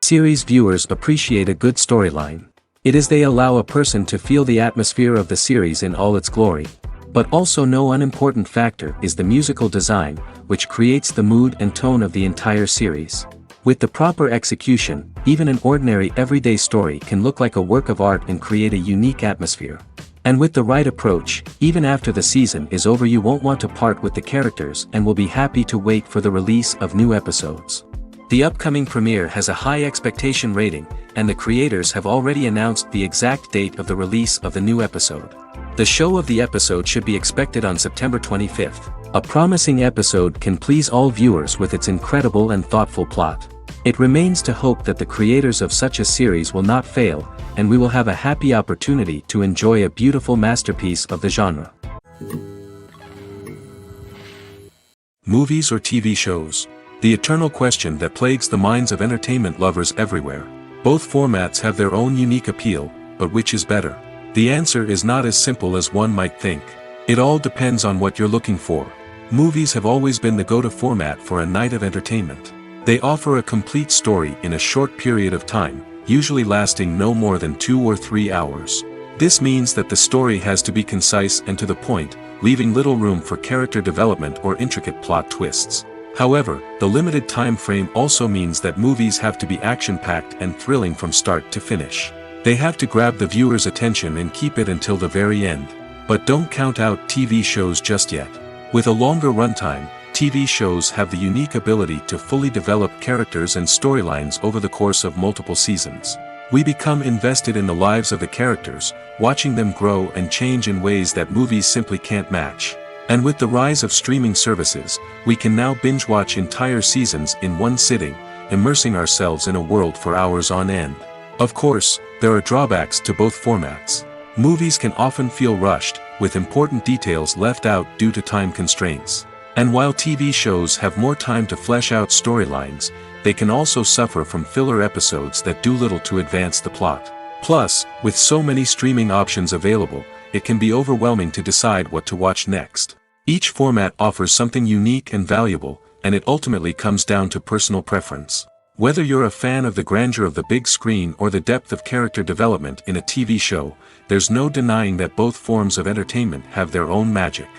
Series viewers appreciate a good storyline. It is they allow a person to feel the atmosphere of the series in all its glory. But also no unimportant factor is the musical design, which creates the mood and tone of the entire series. With the proper execution, even an ordinary everyday story can look like a work of art and create a unique atmosphere. And with the right approach, even after the season is over you won't want to part with the characters and will be happy to wait for the release of new episodes. The upcoming premiere has a high expectation rating, and the creators have already announced the exact date of the release of the new episode. The show of the episode should be expected on September 25th. A promising episode can please all viewers with its incredible and thoughtful plot. It remains to hope that the creators of such a series will not fail, and we will have a happy opportunity to enjoy a beautiful masterpiece of the genre. Movies or TV shows? The eternal question that plagues the minds of entertainment lovers everywhere. Both formats have their own unique appeal, but which is better? The answer is not as simple as one might think. It all depends on what you're looking for. Movies have always been the go-to format for a night of entertainment. They offer a complete story in a short period of time, usually lasting no more than 2 or 3 hours. This means that the story has to be concise and to the point, leaving little room for character development or intricate plot twists. However, the limited time frame also means that movies have to be action-packed and thrilling from start to finish. They have to grab the viewer's attention and keep it until the very end. But don't count out TV shows just yet. With a longer runtime, TV shows have the unique ability to fully develop characters and storylines over the course of multiple seasons. We become invested in the lives of the characters, watching them grow and change in ways that movies simply can't match. And with the rise of streaming services, we can now binge-watch entire seasons in one sitting, immersing ourselves in a world for hours on end. Of course, there are drawbacks to both formats. Movies can often feel rushed, with important details left out due to time constraints. And while TV shows have more time to flesh out storylines, they can also suffer from filler episodes that do little to advance the plot. Plus, with so many streaming options available, it can be overwhelming to decide what to watch next. Each format offers something unique and valuable, and it ultimately comes down to personal preference. Whether you're a fan of the grandeur of the big screen or the depth of character development in a TV show, there's no denying that both forms of entertainment have their own magic.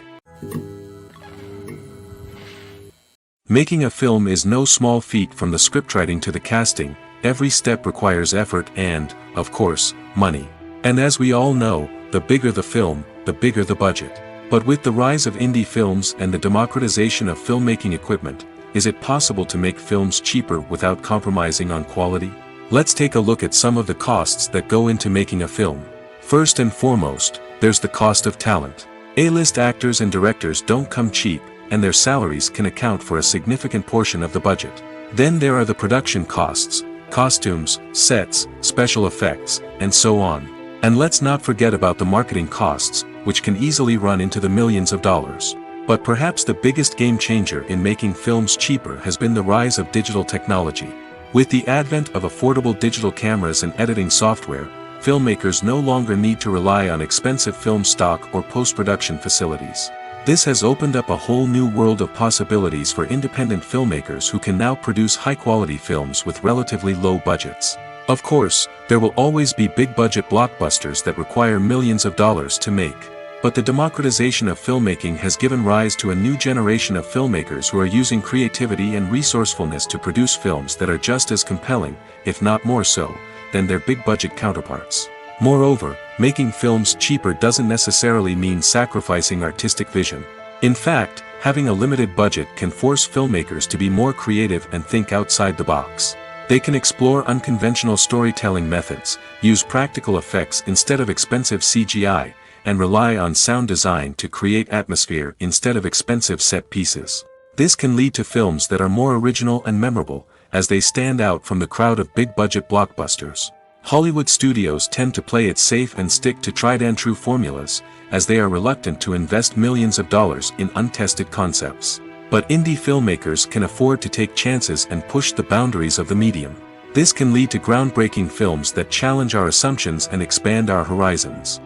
Making a film is no small feat. From the scriptwriting to the casting, every step requires effort and, of course, money. And as we all know, the bigger the film, the bigger the budget. But with the rise of indie films and the democratization of filmmaking equipment, is it possible to make films cheaper without compromising on quality? Let's take a look at some of the costs that go into making a film. First and foremost, there's the cost of talent. A-list actors and directors don't come cheap, and their salaries can account for a significant portion of the budget. Then there are the production costs, costumes, sets, special effects, and so on. And let's not forget about the marketing costs, which can easily run into the millions of dollars. But perhaps the biggest game changer in making films cheaper has been the rise of digital technology. With the advent of affordable digital cameras and editing software, filmmakers no longer need to rely on expensive film stock or post-production facilities. This has opened up a whole new world of possibilities for independent filmmakers who can now produce high-quality films with relatively low budgets. Of course, there will always be big-budget blockbusters that require millions of dollars to make. But the democratization of filmmaking has given rise to a new generation of filmmakers who are using creativity and resourcefulness to produce films that are just as compelling, if not more so, than their big-budget counterparts. Moreover, making films cheaper doesn't necessarily mean sacrificing artistic vision. In fact, having a limited budget can force filmmakers to be more creative and think outside the box. They can explore unconventional storytelling methods, use practical effects instead of expensive CGI, and rely on sound design to create atmosphere instead of expensive set pieces. This can lead to films that are more original and memorable, as they stand out from the crowd of big-budget blockbusters. Hollywood studios tend to play it safe and stick to tried-and-true formulas, as they are reluctant to invest millions of dollars in untested concepts. But indie filmmakers can afford to take chances and push the boundaries of the medium. This can lead to groundbreaking films that challenge our assumptions and expand our horizons.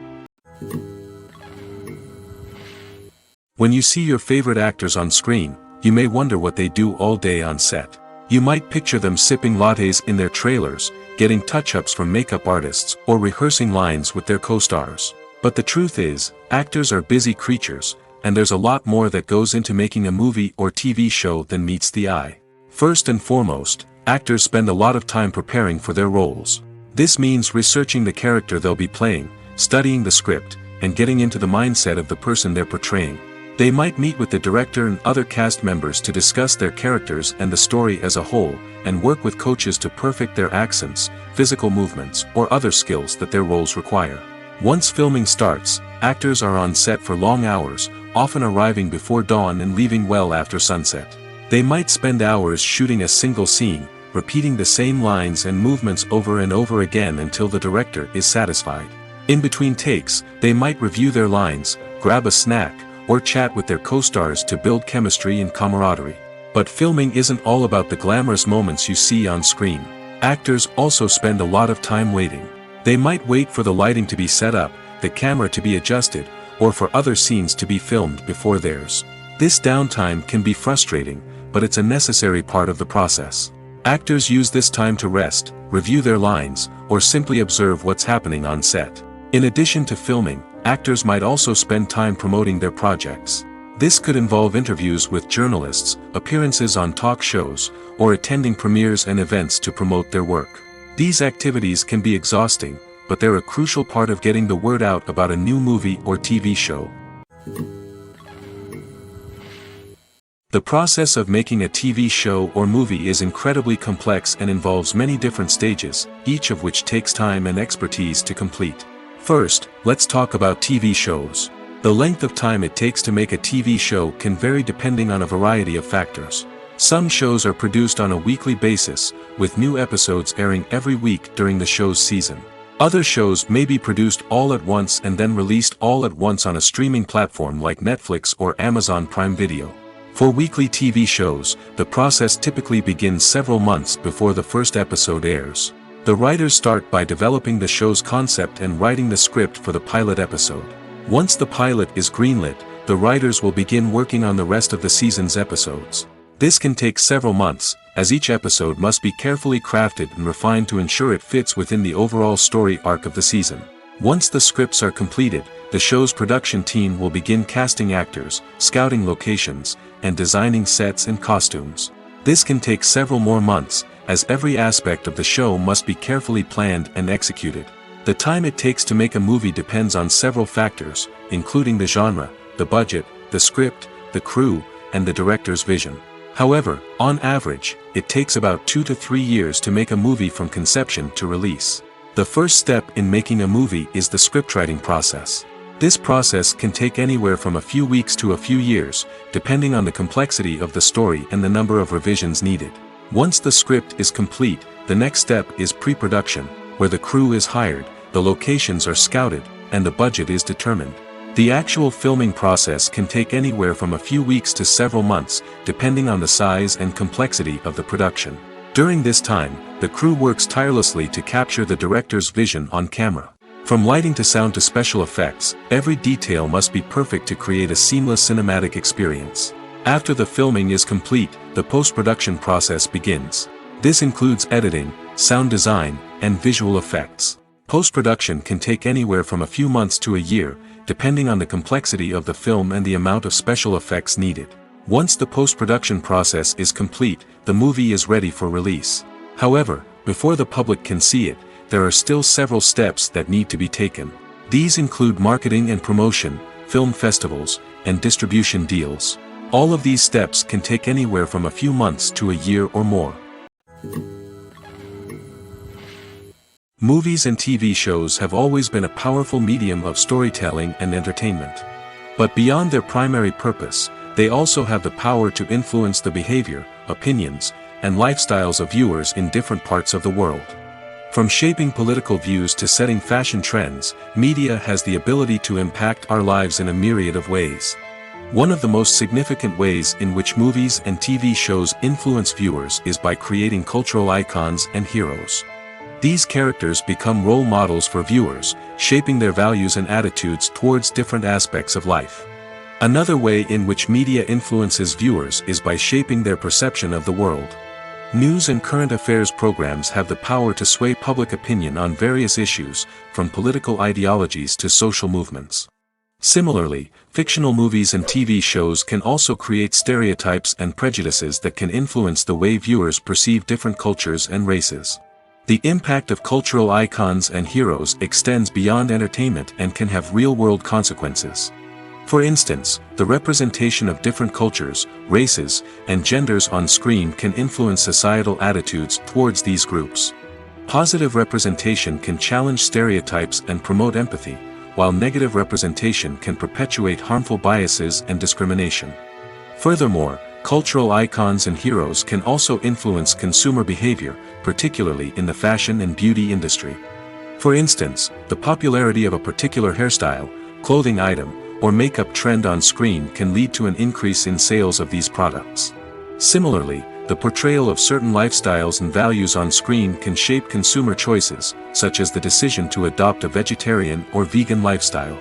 When you see your favorite actors on screen, you may wonder what they do all day on set. You might picture them sipping lattes in their trailers, getting touch-ups from makeup artists, or rehearsing lines with their co-stars. But the truth is, actors are busy creatures, and there's a lot more that goes into making a movie or TV show than meets the eye. First and foremost, actors spend a lot of time preparing for their roles. This means researching the character they'll be playing, studying the script, and getting into the mindset of the person they're portraying. They might meet with the director and other cast members to discuss their characters and the story as a whole, and work with coaches to perfect their accents, physical movements, or other skills that their roles require. Once filming starts, actors are on set for long hours, often arriving before dawn and leaving well after sunset. They might spend hours shooting a single scene, repeating the same lines and movements over and over again until the director is satisfied. In between takes, they might review their lines, grab a snack, or chat with their co-stars to build chemistry and camaraderie. But filming isn't all about the glamorous moments you see on screen. Actors also spend a lot of time waiting. They might wait for the lighting to be set up, the camera to be adjusted, or for other scenes to be filmed before theirs. This downtime can be frustrating, but it's a necessary part of the process. Actors use this time to rest, review their lines, or simply observe what's happening on set. In addition to filming, actors might also spend time promoting their projects. This could involve interviews with journalists, appearances on talk shows, or attending premieres and events to promote their work. These activities can be exhausting, but they're a crucial part of getting the word out about a new movie or TV show. The process of making a TV show or movie is incredibly complex and involves many different stages, each of which takes time and expertise to complete. First, let's talk about TV shows. The length of time it takes to make a TV show can vary depending on a variety of factors. Some shows are produced on a weekly basis, with new episodes airing every week during the show's season. Other shows may be produced all at once and then released all at once on a streaming platform like Netflix or Amazon Prime Video. For weekly TV shows, the process typically begins several months before the first episode airs. The writers start by developing the show's concept and writing the script for the pilot episode. Once the pilot is greenlit, the writers will begin working on the rest of the season's episodes. This can take several months, as each episode must be carefully crafted and refined to ensure it fits within the overall story arc of the season. Once the scripts are completed, the show's production team will begin casting actors, scouting locations, and designing sets and costumes. This can take several more months, as every aspect of the show must be carefully planned and executed. The time it takes to make a movie depends on several factors, including the genre, the budget, the script, the crew, and the director's vision. However, on average, it takes about 2 to 3 years to make a movie from conception to release. The first step in making a movie is the scriptwriting process. This process can take anywhere from a few weeks to a few years, depending on the complexity of the story and the number of revisions needed. Once the script is complete, the next step is pre-production, where the crew is hired, the locations are scouted, and the budget is determined. The actual filming process can take anywhere from a few weeks to several months, depending on the size and complexity of the production. During this time, the crew works tirelessly to capture the director's vision on camera. From lighting to sound to special effects, every detail must be perfect to create a seamless cinematic experience. After the filming is complete, the post-production process begins. This includes editing, sound design, and visual effects. Post-production can take anywhere from a few months to a year, depending on the complexity of the film and the amount of special effects needed. Once the post-production process is complete, the movie is ready for release. However, before the public can see it, there are still several steps that need to be taken. These include marketing and promotion, film festivals, and distribution deals. All of these steps can take anywhere from a few months to a year or more. Movies and TV shows have always been a powerful medium of storytelling and entertainment. But beyond their primary purpose, they also have the power to influence the behavior, opinions, and lifestyles of viewers in different parts of the world. From shaping political views to setting fashion trends, media has the ability to impact our lives in a myriad of ways. One of the most significant ways in which movies and TV shows influence viewers is by creating cultural icons and heroes. These characters become role models for viewers, shaping their values and attitudes towards different aspects of life. Another way in which media influences viewers is by shaping their perception of the world. News and current affairs programs have the power to sway public opinion on various issues, from political ideologies to social movements. Similarly, fictional movies and TV shows can also create stereotypes and prejudices that can influence the way viewers perceive different cultures and races. The impact of cultural icons and heroes extends beyond entertainment and can have real-world consequences. For instance, the representation of different cultures, races, and genders on screen can influence societal attitudes towards these groups. Positive representation can challenge stereotypes and promote empathy, while negative representation can perpetuate harmful biases and discrimination. Furthermore, cultural icons and heroes can also influence consumer behavior, particularly in the fashion and beauty industry. For instance, the popularity of a particular hairstyle, clothing item, or makeup trend on screen can lead to an increase in sales of these products. Similarly, the portrayal of certain lifestyles and values on screen can shape consumer choices, such as the decision to adopt a vegetarian or vegan lifestyle.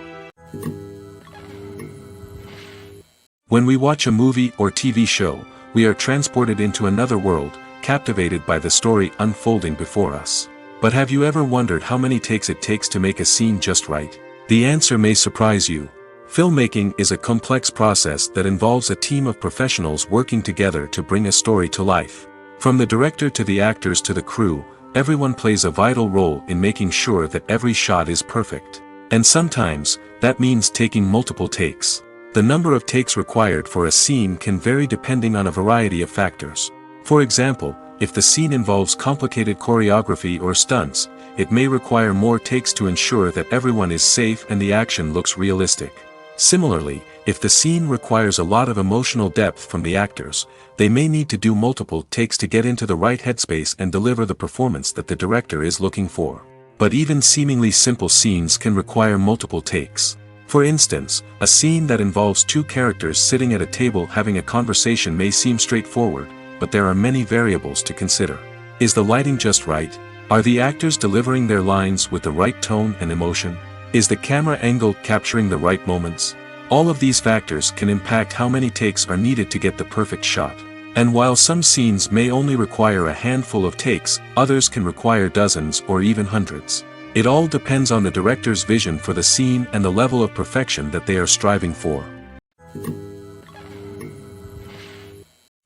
When we watch a movie or TV show, we are transported into another world, captivated by the story unfolding before us. But have you ever wondered how many takes it takes to make a scene just right? The answer may surprise you. Filmmaking is a complex process that involves a team of professionals working together to bring a story to life. From the director to the actors to the crew, everyone plays a vital role in making sure that every shot is perfect. And sometimes, that means taking multiple takes. The number of takes required for a scene can vary depending on a variety of factors. For example, if the scene involves complicated choreography or stunts, it may require more takes to ensure that everyone is safe and the action looks realistic. Similarly, if the scene requires a lot of emotional depth from the actors, they may need to do multiple takes to get into the right headspace and deliver the performance that the director is looking for. But even seemingly simple scenes can require multiple takes. For instance, a scene that involves two characters sitting at a table having a conversation may seem straightforward, but there are many variables to consider. Is the lighting just right? Are the actors delivering their lines with the right tone and emotion? Is the camera angle capturing the right moments? All of these factors can impact how many takes are needed to get the perfect shot. And while some scenes may only require a handful of takes, others can require dozens or even hundreds. It all depends on the director's vision for the scene and the level of perfection that they are striving for.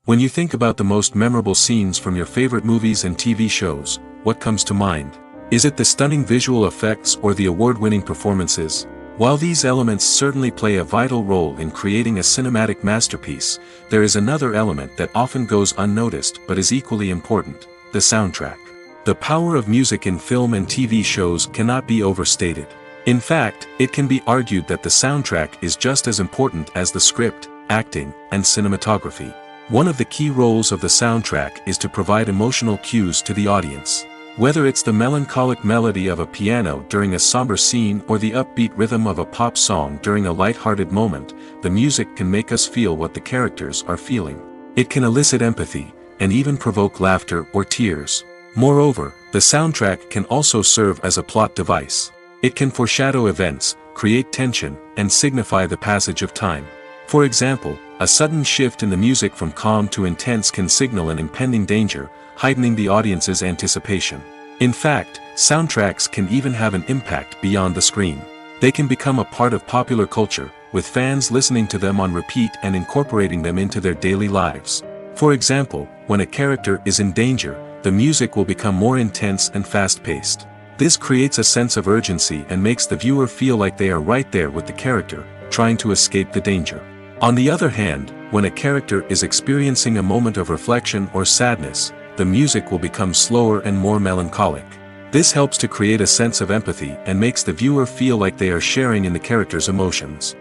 When you think about the most memorable scenes from your favorite movies and TV shows, what comes to mind? Is it the stunning visual effects or the award-winning performances? While these elements certainly play a vital role in creating a cinematic masterpiece, there is another element that often goes unnoticed but is equally important: the soundtrack. The power of music in film and TV shows cannot be overstated. In fact, it can be argued that the soundtrack is just as important as the script, acting, and cinematography. One of the key roles of the soundtrack is to provide emotional cues to the audience. Whether it's the melancholic melody of a piano during a somber scene or the upbeat rhythm of a pop song during a light-hearted moment, the music can make us feel what the characters are feeling. It can elicit empathy, and even provoke laughter or tears. Moreover, the soundtrack can also serve as a plot device. It can foreshadow events, create tension, and signify the passage of time. For example, a sudden shift in the music from calm to intense can signal an impending danger, heightening the audience's anticipation. In fact, soundtracks can even have an impact beyond the screen. They can become a part of popular culture, with fans listening to them on repeat and incorporating them into their daily lives. For example, when a character is in danger, the music will become more intense and fast-paced. This creates a sense of urgency and makes the viewer feel like they are right there with the character, trying to escape the danger. On the other hand, when a character is experiencing a moment of reflection or sadness, the music will become slower and more melancholic. This helps to create a sense of empathy and makes the viewer feel like they are sharing in the character's emotions.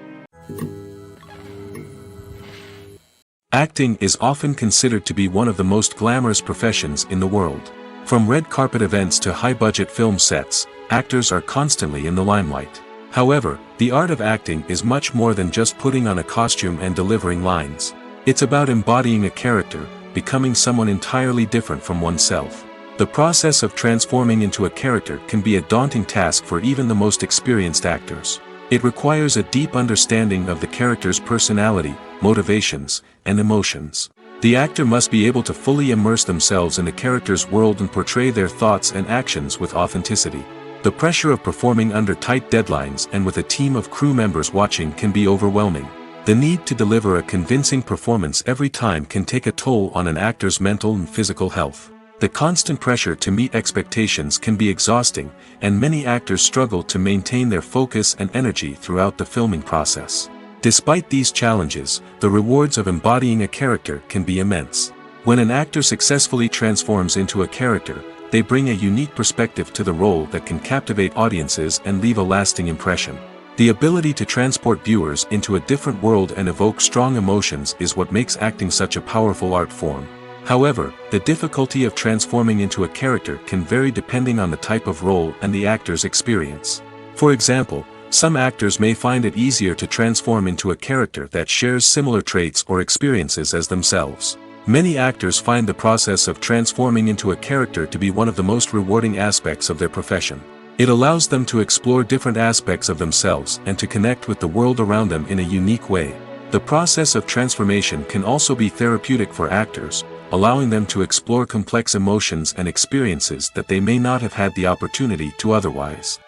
Acting is often considered to be one of the most glamorous professions in the world. From red carpet events to high-budget film sets, actors are constantly in the limelight. However, the art of acting is much more than just putting on a costume and delivering lines. It's about embodying a character, becoming someone entirely different from oneself. The process of transforming into a character can be a daunting task for even the most experienced actors. It requires a deep understanding of the character's personality, motivations, and emotions. The actor must be able to fully immerse themselves in the character's world and portray their thoughts and actions with authenticity. The pressure of performing under tight deadlines and with a team of crew members watching can be overwhelming. The need to deliver a convincing performance every time can take a toll on an actor's mental and physical health. The constant pressure to meet expectations can be exhausting, and many actors struggle to maintain their focus and energy throughout the filming process. Despite these challenges, the rewards of embodying a character can be immense. When an actor successfully transforms into a character, they bring a unique perspective to the role that can captivate audiences and leave a lasting impression. The ability to transport viewers into a different world and evoke strong emotions is what makes acting such a powerful art form. However, the difficulty of transforming into a character can vary depending on the type of role and the actor's experience. For example, some actors may find it easier to transform into a character that shares similar traits or experiences as themselves. Many actors find the process of transforming into a character to be one of the most rewarding aspects of their profession. It allows them to explore different aspects of themselves and to connect with the world around them in a unique way. The process of transformation can also be therapeutic for actors, allowing them to explore complex emotions and experiences that they may not have had the opportunity to otherwise.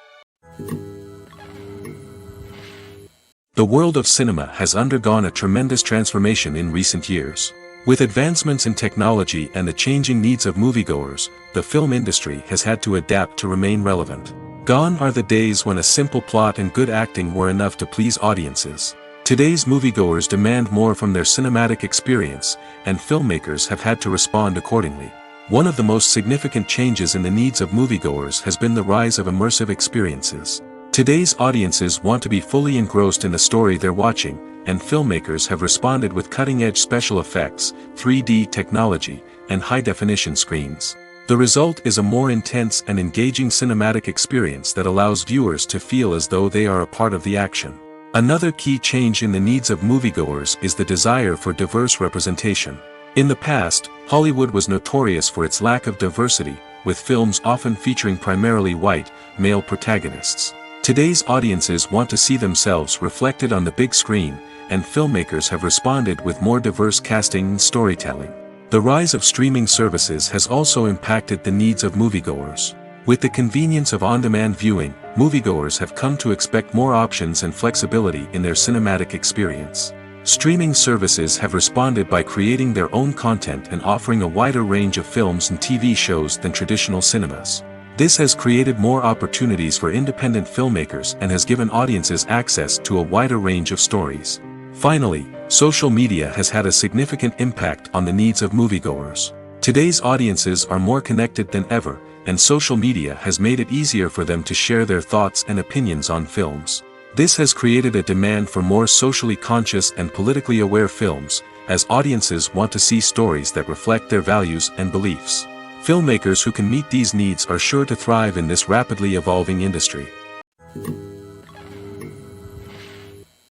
The world of cinema has undergone a tremendous transformation in recent years. With advancements in technology and the changing needs of moviegoers, the film industry has had to adapt to remain relevant. Gone are the days when a simple plot and good acting were enough to please audiences. Today's moviegoers demand more from their cinematic experience, and filmmakers have had to respond accordingly. One of the most significant changes in the needs of moviegoers has been the rise of immersive experiences. Today's audiences want to be fully engrossed in the story they're watching, and filmmakers have responded with cutting-edge special effects, 3D technology, and high-definition screens. The result is a more intense and engaging cinematic experience that allows viewers to feel as though they are a part of the action. Another key change in the needs of moviegoers is the desire for diverse representation. In the past, Hollywood was notorious for its lack of diversity, with films often featuring primarily white, male protagonists. Today's audiences want to see themselves reflected on the big screen, and filmmakers have responded with more diverse casting and storytelling. The rise of streaming services has also impacted the needs of moviegoers. With the convenience of on-demand viewing, moviegoers have come to expect more options and flexibility in their cinematic experience. Streaming services have responded by creating their own content and offering a wider range of films and TV shows than traditional cinemas. This has created more opportunities for independent filmmakers and has given audiences access to a wider range of stories. Finally, social media has had a significant impact on the needs of moviegoers. Today's audiences are more connected than ever, and social media has made it easier for them to share their thoughts and opinions on films. This has created a demand for more socially conscious and politically aware films, as audiences want to see stories that reflect their values and beliefs. Filmmakers who can meet these needs are sure to thrive in this rapidly evolving industry.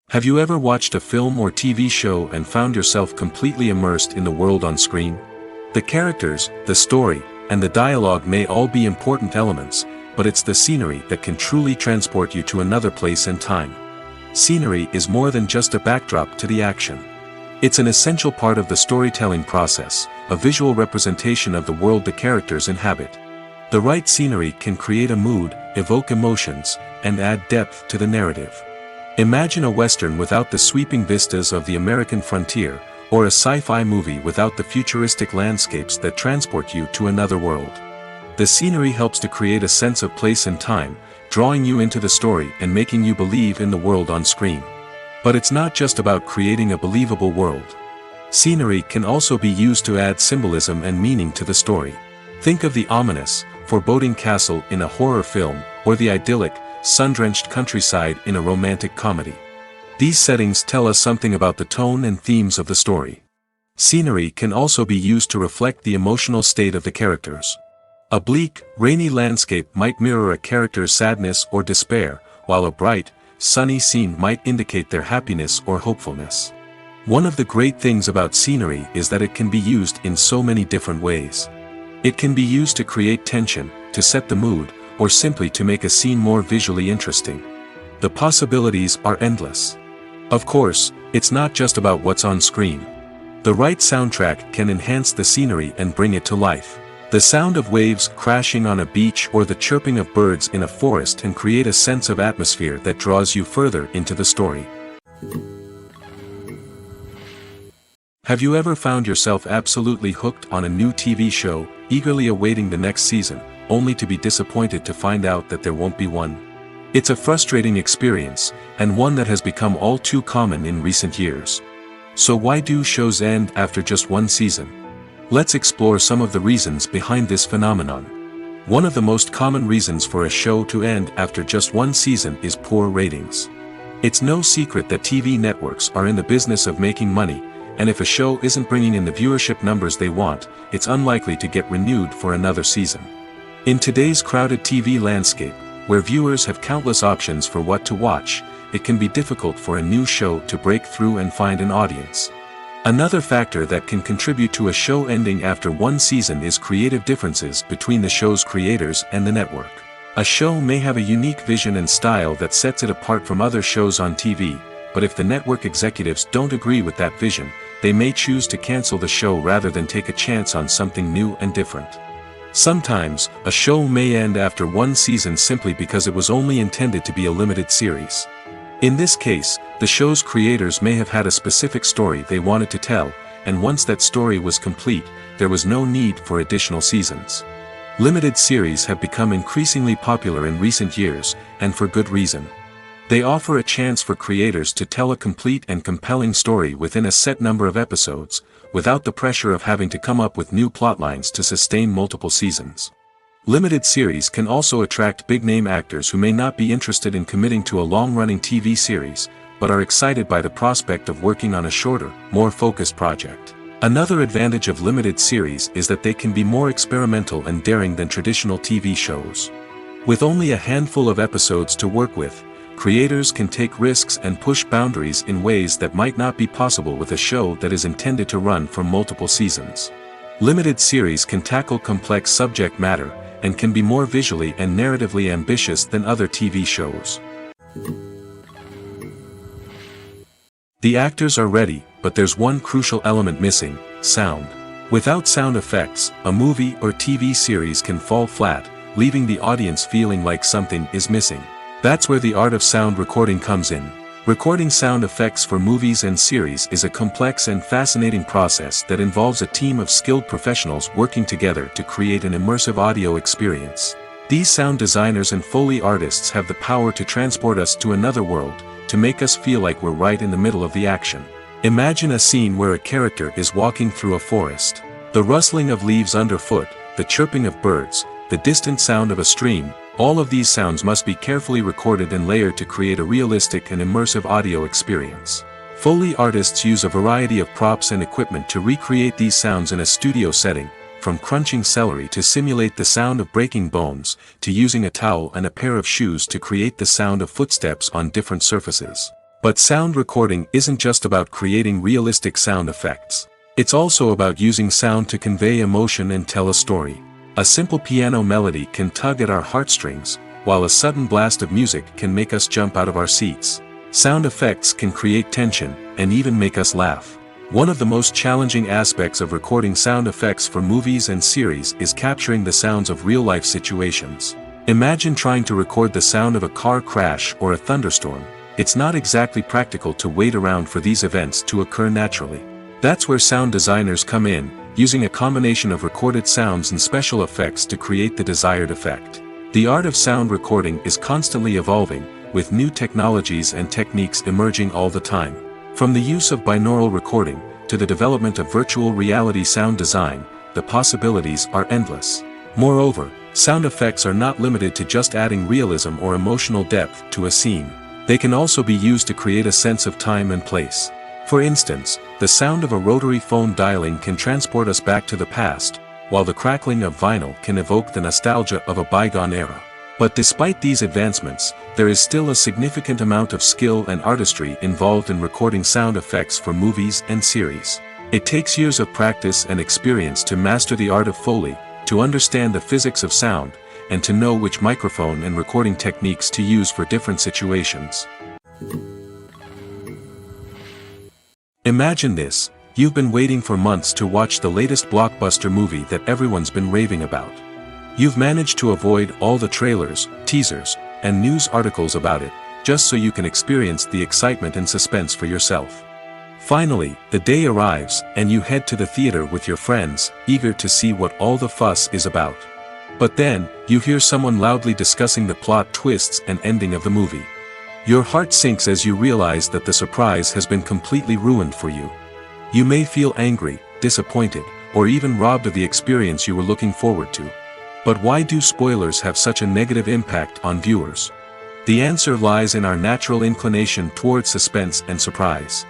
Have you ever watched a film or TV show and found yourself completely immersed in the world on screen? The characters, the story, and the dialogue may all be important elements, but it's the scenery that can truly transport you to another place and time. Scenery is more than just a backdrop to the action. It's an essential part of the storytelling process, a visual representation of the world the characters inhabit. The right scenery can create a mood, evoke emotions, and add depth to the narrative. Imagine a Western without the sweeping vistas of the American frontier, or a sci-fi movie without the futuristic landscapes that transport you to another world. The scenery helps to create a sense of place and time, drawing you into the story and making you believe in the world on screen. But it's not just about creating a believable world. Scenery can also be used to add symbolism and meaning to the story. Think of the ominous, foreboding castle in a horror film, or the idyllic, sun-drenched countryside in a romantic comedy. These settings tell us something about the tone and themes of the story. Scenery can also be used to reflect the emotional state of the characters. A bleak, rainy landscape might mirror a character's sadness or despair, while a bright, sunny scene might indicate their happiness or hopefulness. One of the great things about scenery is that it can be used in so many different ways. It can be used to create tension, to set the mood, or simply to make a scene more visually interesting. The possibilities are endless. Of course, it's not just about what's on screen. The right soundtrack can enhance the scenery and bring it to life. The sound of waves crashing on a beach or the chirping of birds in a forest can create a sense of atmosphere that draws you further into the story. Have you ever found yourself absolutely hooked on a new TV show, eagerly awaiting the next season, only to be disappointed to find out that there won't be one? It's a frustrating experience, and one that has become all too common in recent years. So why do shows end after just one season? Let's explore some of the reasons behind this phenomenon. One of the most common reasons for a show to end after just one season is poor ratings. It's no secret that TV networks are in the business of making money, and if a show isn't bringing in the viewership numbers they want, it's unlikely to get renewed for another season. In today's crowded TV landscape, where viewers have countless options for what to watch, it can be difficult for a new show to break through and find an audience. Another factor that can contribute to a show ending after one season is creative differences between the show's creators and the network. A show may have a unique vision and style that sets it apart from other shows on TV, but if the network executives don't agree with that vision, they may choose to cancel the show rather than take a chance on something new and different. Sometimes, a show may end after one season simply because it was only intended to be a limited series. In this case, the show's creators may have had a specific story they wanted to tell, and once that story was complete, there was no need for additional seasons. Limited series have become increasingly popular in recent years, and for good reason. They offer a chance for creators to tell a complete and compelling story within a set number of episodes, without the pressure of having to come up with new plotlines to sustain multiple seasons. Limited series can also attract big-name actors who may not be interested in committing to a long-running TV series, but are excited by the prospect of working on a shorter, more focused project. Another advantage of limited series is that they can be more experimental and daring than traditional TV shows. With only a handful of episodes to work with, creators can take risks and push boundaries in ways that might not be possible with a show that is intended to run for multiple seasons. Limited series can tackle complex subject matter, and can be more visually and narratively ambitious than other TV shows. The actors are ready, but there's one crucial element missing: sound. Without sound effects, a movie or TV series can fall flat, leaving the audience feeling like something is missing. That's where the art of sound recording comes in. Recording sound effects for movies and series is a complex and fascinating process that involves a team of skilled professionals working together to create an immersive audio experience. These sound designers and Foley artists have the power to transport us to another world, to make us feel like we're right in the middle of the action. Imagine a scene where a character is walking through a forest. The rustling of leaves underfoot, the chirping of birds, the distant sound of a stream, all of these sounds must be carefully recorded and layered to create a realistic and immersive audio experience. Foley artists use a variety of props and equipment to recreate these sounds in a studio setting, from crunching celery to simulate the sound of breaking bones, to using a towel and a pair of shoes to create the sound of footsteps on different surfaces. But sound recording isn't just about creating realistic sound effects. It's also about using sound to convey emotion and tell a story. A simple piano melody can tug at our heartstrings, while a sudden blast of music can make us jump out of our seats. Sound effects can create tension, and even make us laugh. One of the most challenging aspects of recording sound effects for movies and series is capturing the sounds of real-life situations. Imagine trying to record the sound of a car crash or a thunderstorm. It's not exactly practical to wait around for these events to occur naturally. That's where sound designers come in, using a combination of recorded sounds and special effects to create the desired effect. The art of sound recording is constantly evolving, with new technologies and techniques emerging all the time. From the use of binaural recording, to the development of virtual reality sound design, the possibilities are endless. Moreover, sound effects are not limited to just adding realism or emotional depth to a scene. They can also be used to create a sense of time and place. For instance, the sound of a rotary phone dialing can transport us back to the past, while the crackling of vinyl can evoke the nostalgia of a bygone era. But despite these advancements, there is still a significant amount of skill and artistry involved in recording sound effects for movies and series. It takes years of practice and experience to master the art of Foley, to understand the physics of sound, and to know which microphone and recording techniques to use for different situations. Imagine this: You've been waiting for months to watch the latest blockbuster movie that everyone's been raving about. You've managed to avoid all the trailers, teasers, and news articles about it, just so you can experience the excitement and suspense for yourself. Finally, the day arrives, and you head to the theater with your friends, eager to see what all the fuss is about. But then, you hear someone loudly discussing the plot twists and ending of the movie. Your heart sinks as you realize that the surprise has been completely ruined for you. You may feel angry, disappointed, or even robbed of the experience you were looking forward to. But why do spoilers have such a negative impact on viewers? The answer lies in our natural inclination towards suspense and surprise.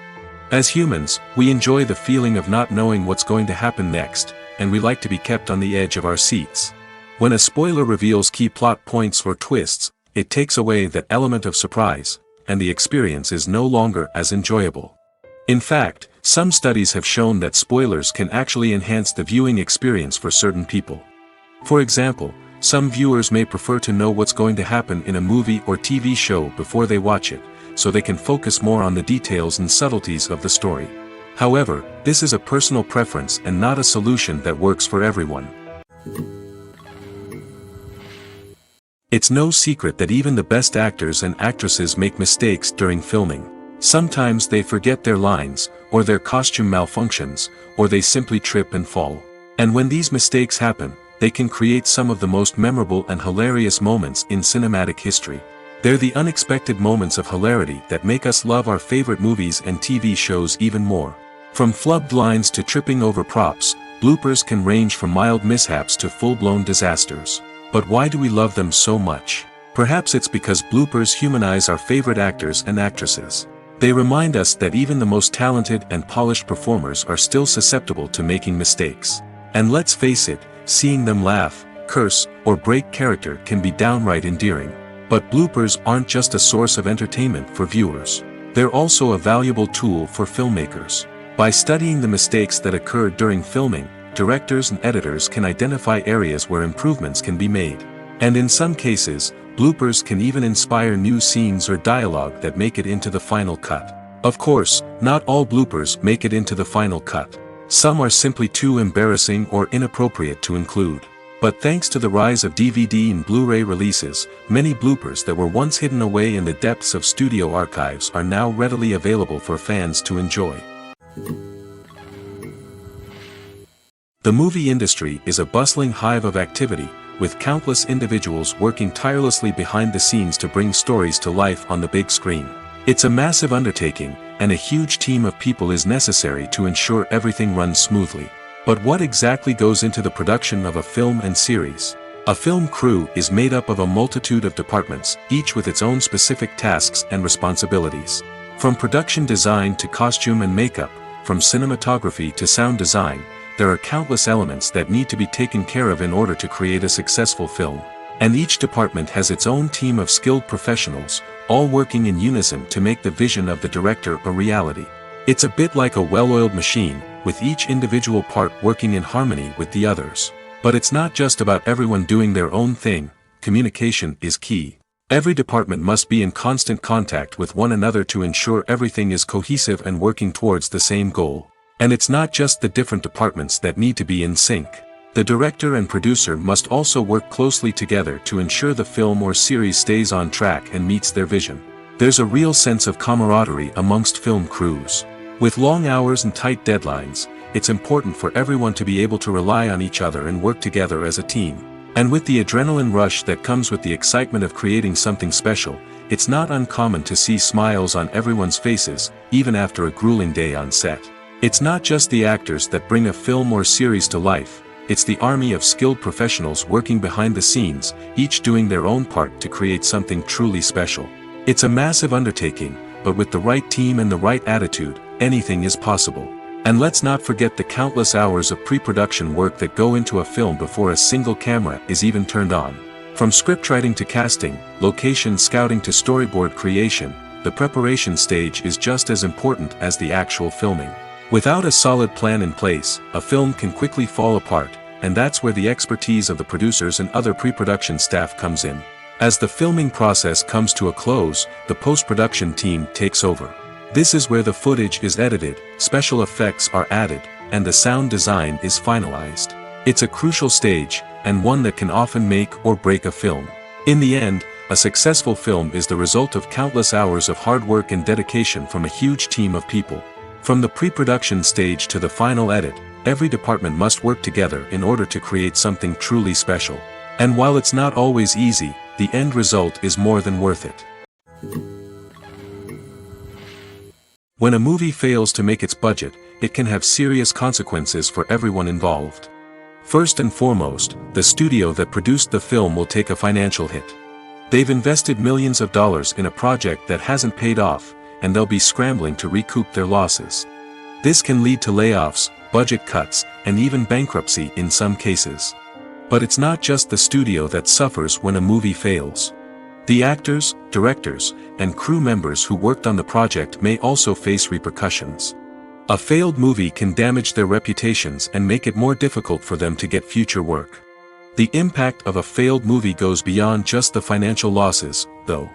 As humans, we enjoy the feeling of not knowing what's going to happen next, and we like to be kept on the edge of our seats. When a spoiler reveals key plot points or twists, it takes away that element of surprise, and the experience is no longer as enjoyable. In fact, some studies have shown that spoilers can actually enhance the viewing experience for certain people. For example, some viewers may prefer to know what's going to happen in a movie or TV show before they watch it, so they can focus more on the details and subtleties of the story. However, this is a personal preference and not a solution that works for everyone. It's no secret that even the best actors and actresses make mistakes during filming. Sometimes they forget their lines, or their costume malfunctions, or they simply trip and fall. And when these mistakes happen, they can create some of the most memorable and hilarious moments in cinematic history. They're the unexpected moments of hilarity that make us love our favorite movies and TV shows even more. From flubbed lines to tripping over props, bloopers can range from mild mishaps to full-blown disasters. But why do we love them so much? Perhaps it's because bloopers humanize our favorite actors and actresses. They remind us that even the most talented and polished performers are still susceptible to making mistakes. And let's face it, seeing them laugh, curse, or break character can be downright endearing. But bloopers aren't just a source of entertainment for viewers. They're also a valuable tool for filmmakers. By studying the mistakes that occur during filming, directors and editors can identify areas where improvements can be made. And in some cases, bloopers can even inspire new scenes or dialogue that make it into the final cut. Of course, not all bloopers make it into the final cut. Some are simply too embarrassing or inappropriate to include. But thanks to the rise of DVD and Blu-ray releases, many bloopers that were once hidden away in the depths of studio archives are now readily available for fans to enjoy. The movie industry is a bustling hive of activity, with countless individuals working tirelessly behind the scenes to bring stories to life on the big screen. It's a massive undertaking, and a huge team of people is necessary to ensure everything runs smoothly. But what exactly goes into the production of a film and series? A film crew is made up of a multitude of departments, each with its own specific tasks and responsibilities. From production design to costume and makeup, from cinematography to sound design, there are countless elements that need to be taken care of in order to create a successful film. And each department has its own team of skilled professionals, all working in unison to make the vision of the director a reality. It's a bit like a well-oiled machine, with each individual part working in harmony with the others. But it's not just about everyone doing their own thing. Communication is key. Every department must be in constant contact with one another to ensure everything is cohesive and working towards the same goal. And it's not just the different departments that need to be in sync. The director and producer must also work closely together to ensure the film or series stays on track and meets their vision. There's a real sense of camaraderie amongst film crews. With long hours and tight deadlines, it's important for everyone to be able to rely on each other and work together as a team. And with the adrenaline rush that comes with the excitement of creating something special, it's not uncommon to see smiles on everyone's faces, even after a grueling day on set. It's not just the actors that bring a film or series to life, it's the army of skilled professionals working behind the scenes, each doing their own part to create something truly special. It's a massive undertaking, but with the right team and the right attitude, anything is possible. And let's not forget the countless hours of pre-production work that go into a film before a single camera is even turned on. From scriptwriting to casting, location scouting to storyboard creation, the preparation stage is just as important as the actual filming. Without a solid plan in place, a film can quickly fall apart, and that's where the expertise of the producers and other pre-production staff comes in. As the filming process comes to a close, the post-production team takes over. This is where the footage is edited, special effects are added, and the sound design is finalized. It's a crucial stage, and one that can often make or break a film. In the end, a successful film is the result of countless hours of hard work and dedication from a huge team of people. From the pre-production stage to the final edit, every department must work together in order to create something truly special. And while it's not always easy, the end result is more than worth it. When a movie fails to make its budget, it can have serious consequences for everyone involved. First and foremost, the studio that produced the film will take a financial hit. They've invested millions of dollars in a project that hasn't paid off, and they'll be scrambling to recoup their losses. This can lead to layoffs, budget cuts, and even bankruptcy in some cases. But it's not just the studio that suffers when a movie fails. The actors, directors, and crew members who worked on the project may also face repercussions. A failed movie can damage their reputations and make it more difficult for them to get future work. The impact of a failed movie goes beyond just the financial losses, though.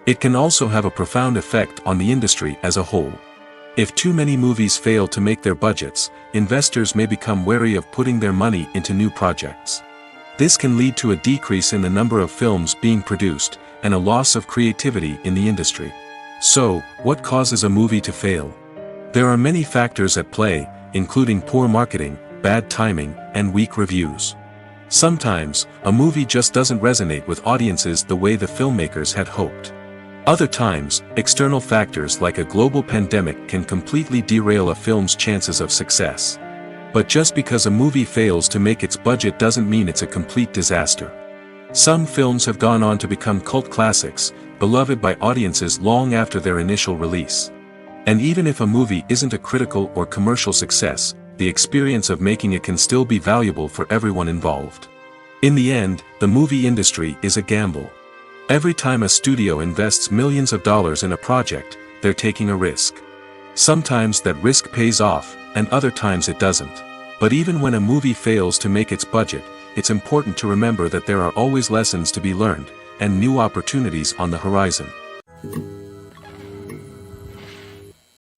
It can also have a profound effect on the industry as a whole. If too many movies fail to make their budgets, investors may become wary of putting their money into new projects. This can lead to a decrease in the number of films being produced, and a loss of creativity in the industry. So, what causes a movie to fail? There are many factors at play, including poor marketing, bad timing, and weak reviews. Sometimes, a movie just doesn't resonate with audiences the way the filmmakers had hoped. Other times, external factors like a global pandemic can completely derail a film's chances of success. But just because a movie fails to make its budget doesn't mean it's a complete disaster. Some films have gone on to become cult classics, beloved by audiences long after their initial release. And even if a movie isn't a critical or commercial success, the experience of making it can still be valuable for everyone involved. In the end, the movie industry is a gamble. Every time a studio invests millions of dollars in a project, they're taking a risk. Sometimes that risk pays off, and other times it doesn't. But even when a movie fails to make its budget, it's important to remember that there are always lessons to be learned, and new opportunities on the horizon.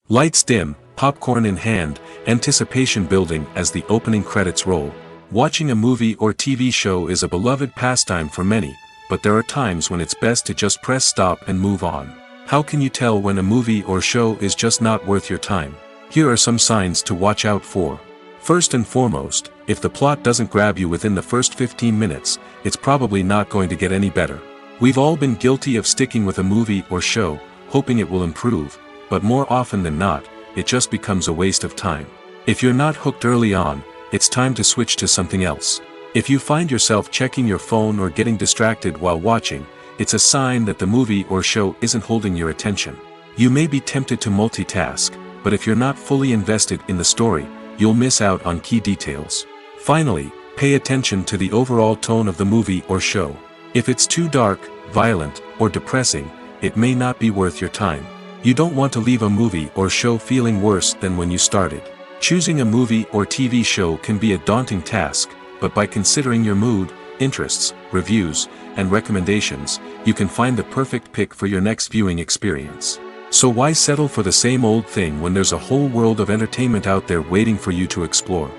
Lights dim, popcorn in hand, anticipation building as the opening credits roll. Watching a movie or TV show is a beloved pastime for many, but there are times when it's best to just press stop and move on. How can you tell when a movie or show is just not worth your time? Here are some signs to watch out for. First and foremost, if the plot doesn't grab you within the first 15 minutes, it's probably not going to get any better. We've all been guilty of sticking with a movie or show, hoping it will improve, but more often than not, it just becomes a waste of time. If you're not hooked early on, it's time to switch to something else. If you find yourself checking your phone or getting distracted while watching, it's a sign that the movie or show isn't holding your attention. You may be tempted to multitask, but if you're not fully invested in the story, you'll miss out on key details. Finally, pay attention to the overall tone of the movie or show. If it's too dark, violent, or depressing, it may not be worth your time. You don't want to leave a movie or show feeling worse than when you started. Choosing a movie or TV show can be a daunting task, but by considering your mood, interests, reviews, and recommendations, you can find the perfect pick for your next viewing experience. So why settle for the same old thing when there's a whole world of entertainment out there waiting for you to explore?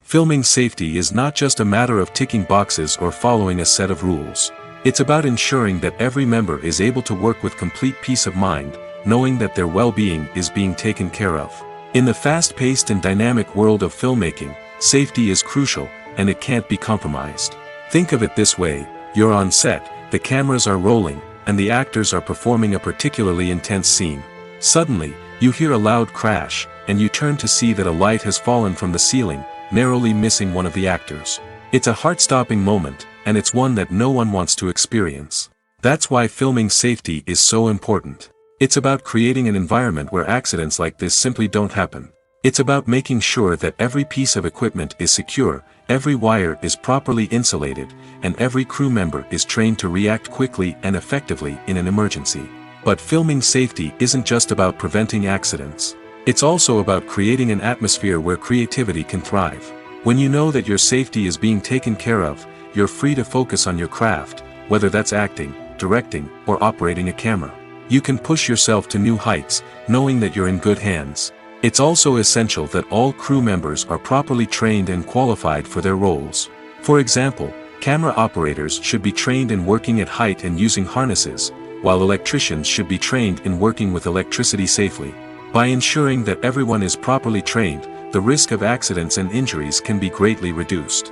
Filming safety is not just a matter of ticking boxes or following a set of rules. It's about ensuring that every member is able to work with complete peace of mind, knowing that their well-being is being taken care of. In the fast-paced and dynamic world of filmmaking, safety is crucial, and it can't be compromised. Think of it this way: you're on set, the cameras are rolling, and the actors are performing a particularly intense scene. Suddenly, you hear a loud crash, and you turn to see that a light has fallen from the ceiling, narrowly missing one of the actors. It's a heart-stopping moment, and it's one that no one wants to experience. That's why filming safety is so important. It's about creating an environment where accidents like this simply don't happen. It's about making sure that every piece of equipment is secure, every wire is properly insulated, and every crew member is trained to react quickly and effectively in an emergency. But filming safety isn't just about preventing accidents. It's also about creating an atmosphere where creativity can thrive. When you know that your safety is being taken care of, you're free to focus on your craft, whether that's acting, directing or operating a camera. You can push yourself to new heights, knowing that you're in good hands. It's also essential that all crew members are properly trained and qualified for their roles. For example, camera operators should be trained in working at height and using harnesses, while electricians should be trained in working with electricity safely. By ensuring that everyone is properly trained, the risk of accidents and injuries can be greatly reduced.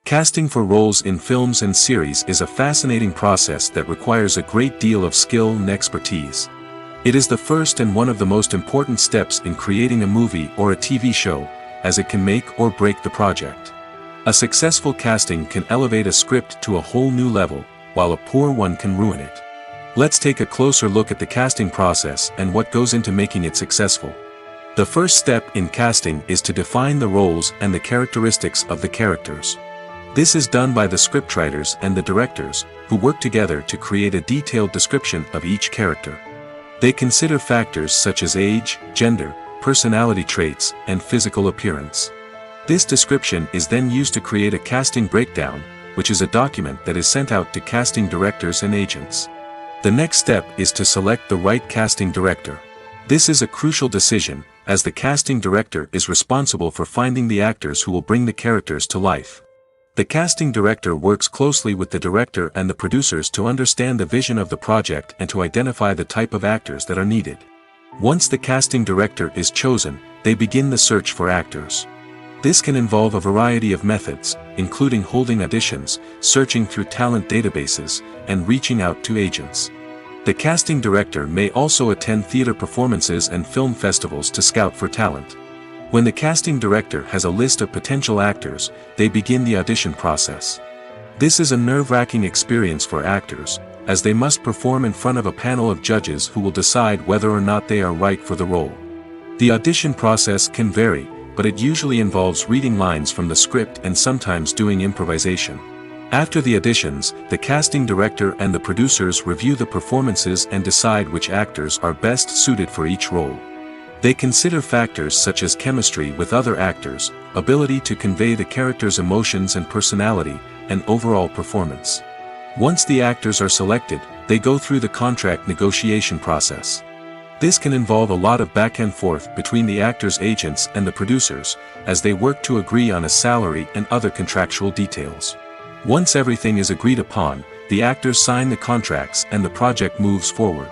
Casting for roles in films and series is a fascinating process that requires a great deal of skill and expertise. It is the first and one of the most important steps in creating a movie or a TV show, as it can make or break the project. A successful casting can elevate a script to a whole new level, while a poor one can ruin it. Let's take a closer look at the casting process and what goes into making it successful. The first step in casting is to define the roles and the characteristics of the characters. This is done by the scriptwriters and the directors, who work together to create a detailed description of each character. They consider factors such as age, gender, personality traits, and physical appearance. This description is then used to create a casting breakdown, which is a document that is sent out to casting directors and agents. The next step is to select the right casting director. This is a crucial decision, as the casting director is responsible for finding the actors who will bring the characters to life. The casting director works closely with the director and the producers to understand the vision of the project and to identify the type of actors that are needed. Once the casting director is chosen, they begin the search for actors. This can involve a variety of methods, including holding auditions, searching through talent databases, and reaching out to agents. The casting director may also attend theater performances and film festivals to scout for talent. When the casting director has a list of potential actors, they begin the audition process. This is a nerve-wracking experience for actors, as they must perform in front of a panel of judges who will decide whether or not they are right for the role. The audition process can vary, but it usually involves reading lines from the script and sometimes doing improvisation. After the auditions, the casting director and the producers review the performances and decide which actors are best suited for each role. They consider factors such as chemistry with other actors, ability to convey the character's emotions and personality, and overall performance. Once the actors are selected, they go through the contract negotiation process. This can involve a lot of back and forth between the actors' agents and the producers, as they work to agree on a salary and other contractual details. Once everything is agreed upon, the actors sign the contracts and the project moves forward.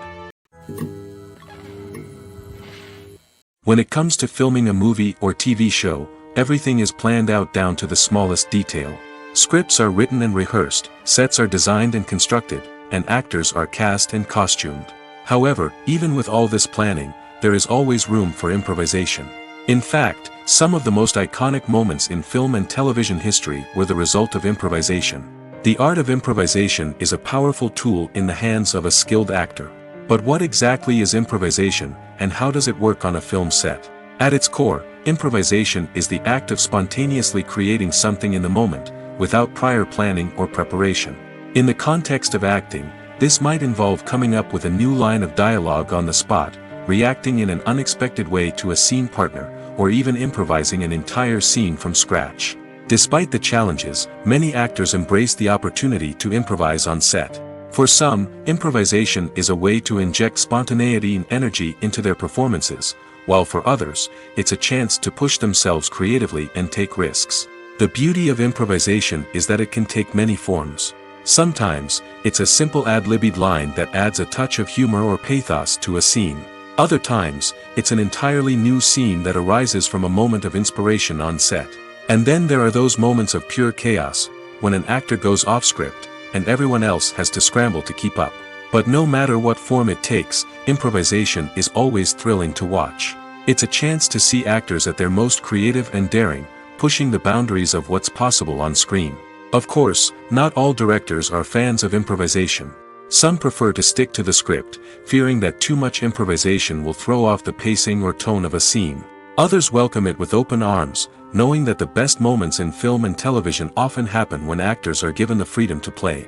When it comes to filming a movie or TV show, everything is planned out down to the smallest detail. Scripts are written and rehearsed, sets are designed and constructed, and actors are cast and costumed. However, even with all this planning, there is always room for improvisation. In fact, some of the most iconic moments in film and television history were the result of improvisation. The art of improvisation is a powerful tool in the hands of a skilled actor. But what exactly is improvisation, and how does it work on a film set? At its core, improvisation is the act of spontaneously creating something in the moment, without prior planning or preparation. In the context of acting, this might involve coming up with a new line of dialogue on the spot, reacting in an unexpected way to a scene partner, or even improvising an entire scene from scratch. Despite the challenges, many actors embrace the opportunity to improvise on set. For some, improvisation is a way to inject spontaneity and energy into their performances, while for others, it's a chance to push themselves creatively and take risks. The beauty of improvisation is that it can take many forms. Sometimes, it's a simple ad-libbed line that adds a touch of humor or pathos to a scene. Other times, it's an entirely new scene that arises from a moment of inspiration on set. And then there are those moments of pure chaos, when an actor goes off script, and everyone else has to scramble to keep up. But no matter what form it takes, improvisation is always thrilling to watch. It's a chance to see actors at their most creative and daring, pushing the boundaries of what's possible on screen. Of course, not all directors are fans of improvisation. Some prefer to stick to the script, fearing that too much improvisation will throw off the pacing or tone of a scene. Others welcome it with open arms, knowing that the best moments in film and television often happen when actors are given the freedom to play.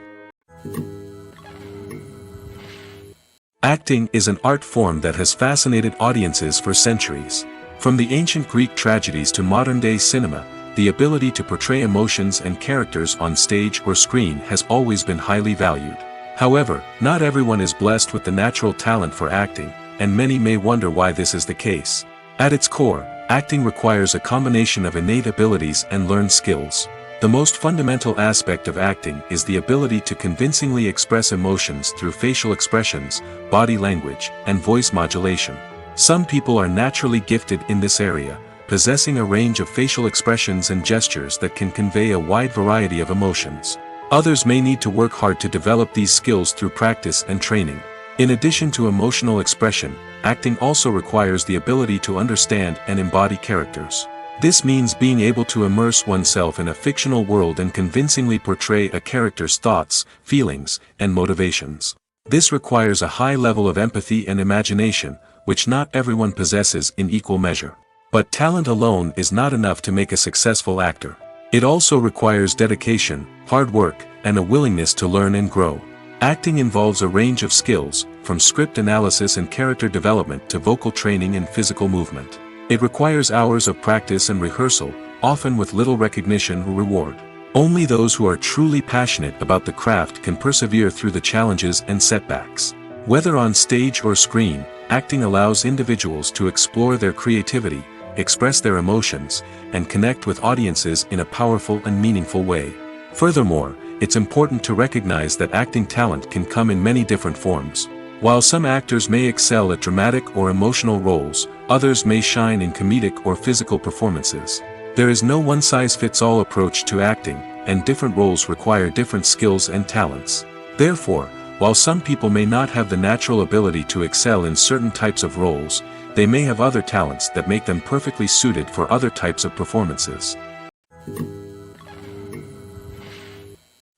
Acting is an art form that has fascinated audiences for centuries. From the ancient Greek tragedies to modern-day cinema, the ability to portray emotions and characters on stage or screen has always been highly valued. However, not everyone is blessed with the natural talent for acting, and many may wonder why this is the case. At its core, acting requires a combination of innate abilities and learned skills. The most fundamental aspect of acting is the ability to convincingly express emotions through facial expressions, body language, and voice modulation. Some people are naturally gifted in this area, possessing a range of facial expressions and gestures that can convey a wide variety of emotions. Others may need to work hard to develop these skills through practice and training. In addition to emotional expression, acting also requires the ability to understand and embody characters. This means being able to immerse oneself in a fictional world and convincingly portray a character's thoughts, feelings, and motivations. This requires a high level of empathy and imagination, which not everyone possesses in equal measure. But talent alone is not enough to make a successful actor. It also requires dedication, hard work, and a willingness to learn and grow. Acting involves a range of skills, from script analysis and character development to vocal training and physical movement. It requires hours of practice and rehearsal, often with little recognition or reward. Only those who are truly passionate about the craft can persevere through the challenges and setbacks. Whether on stage or screen, acting allows individuals to explore their creativity, express their emotions, and connect with audiences in a powerful and meaningful way. Furthermore, it's important to recognize that acting talent can come in many different forms. While some actors may excel at dramatic or emotional roles, others may shine in comedic or physical performances. There is no one-size-fits-all approach to acting, and different roles require different skills and talents. Therefore, while some people may not have the natural ability to excel in certain types of roles, they may have other talents that make them perfectly suited for other types of performances.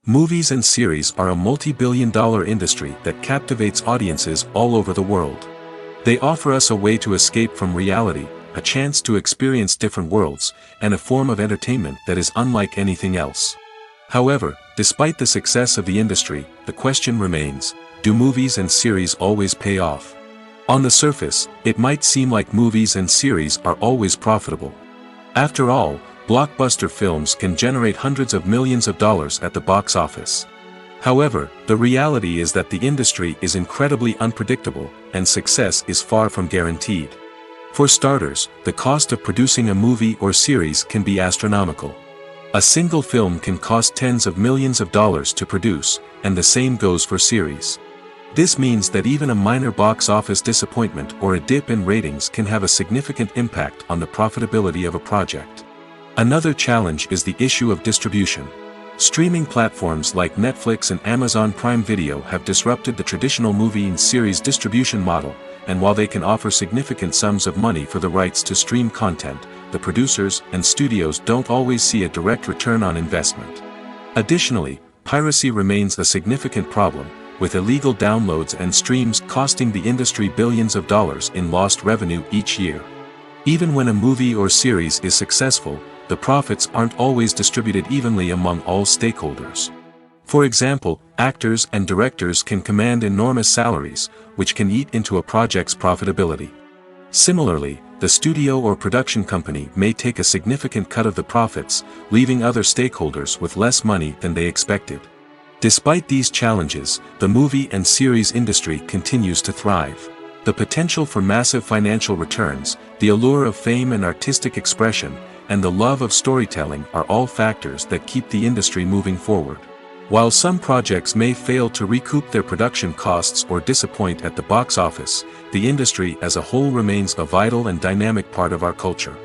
Movies and series are a multi-billion-dollar industry that captivates audiences all over the world. They offer us a way to escape from reality, a chance to experience different worlds, and a form of entertainment that is unlike anything else. However, despite the success of the industry, the question remains, do movies and series always pay off? On the surface, it might seem like movies and series are always profitable. After all, blockbuster films can generate hundreds of millions of dollars at the box office. However, the reality is that the industry is incredibly unpredictable, and success is far from guaranteed. For starters, the cost of producing a movie or series can be astronomical. A single film can cost tens of millions of dollars to produce, and the same goes for series. This means that even a minor box office disappointment or a dip in ratings can have a significant impact on the profitability of a project. Another challenge is the issue of distribution. Streaming platforms like Netflix and Amazon Prime Video have disrupted the traditional movie and series distribution model, and while they can offer significant sums of money for the rights to stream content, the producers and studios don't always see a direct return on investment. Additionally, piracy remains a significant problem, with illegal downloads and streams costing the industry billions of dollars in lost revenue each year. Even when a movie or series is successful, the profits aren't always distributed evenly among all stakeholders. For example, actors and directors can command enormous salaries, which can eat into a project's profitability. Similarly, the studio or production company may take a significant cut of the profits, leaving other stakeholders with less money than they expected. Despite these challenges, the movie and series industry continues to thrive. The potential for massive financial returns, the allure of fame and artistic expression, and the love of storytelling are all factors that keep the industry moving forward. While some projects may fail to recoup their production costs or disappoint at the box office, the industry as a whole remains a vital and dynamic part of our culture.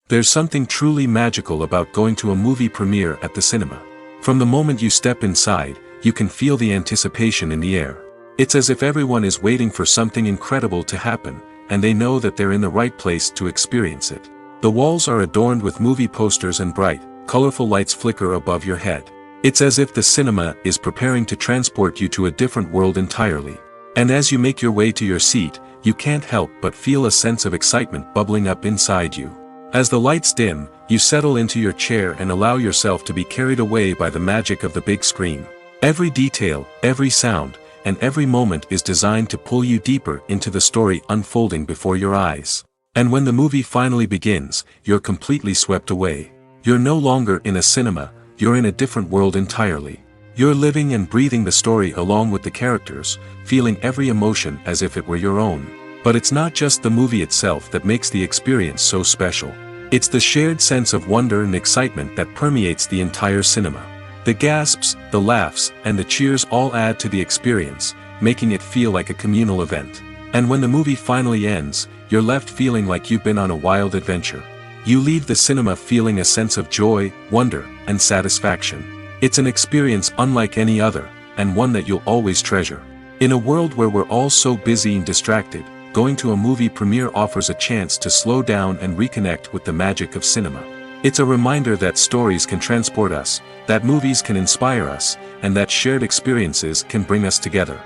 There's something truly magical about going to a movie premiere at the cinema. From the moment you step inside, you can feel the anticipation in the air. It's as if everyone is waiting for something incredible to happen, and they know that they're in the right place to experience it. The walls are adorned with movie posters and bright, colorful lights flicker above your head. It's as if the cinema is preparing to transport you to a different world entirely. And as you make your way to your seat, you can't help but feel a sense of excitement bubbling up inside you. As the lights dim, you settle into your chair and allow yourself to be carried away by the magic of the big screen. Every detail, every sound, and every moment is designed to pull you deeper into the story unfolding before your eyes. And when the movie finally begins, you're completely swept away. You're no longer in a cinema, you're in a different world entirely. You're living and breathing the story along with the characters, feeling every emotion as if it were your own. But it's not just the movie itself that makes the experience so special. It's the shared sense of wonder and excitement that permeates the entire cinema. The gasps, the laughs, and the cheers all add to the experience, making it feel like a communal event. And when the movie finally ends, you're left feeling like you've been on a wild adventure. You leave the cinema feeling a sense of joy, wonder, and satisfaction. It's an experience unlike any other, and one that you'll always treasure. In a world where we're all so busy and distracted, going to a movie premiere offers a chance to slow down and reconnect with the magic of cinema. It's a reminder that stories can transport us, that movies can inspire us, and that shared experiences can bring us together.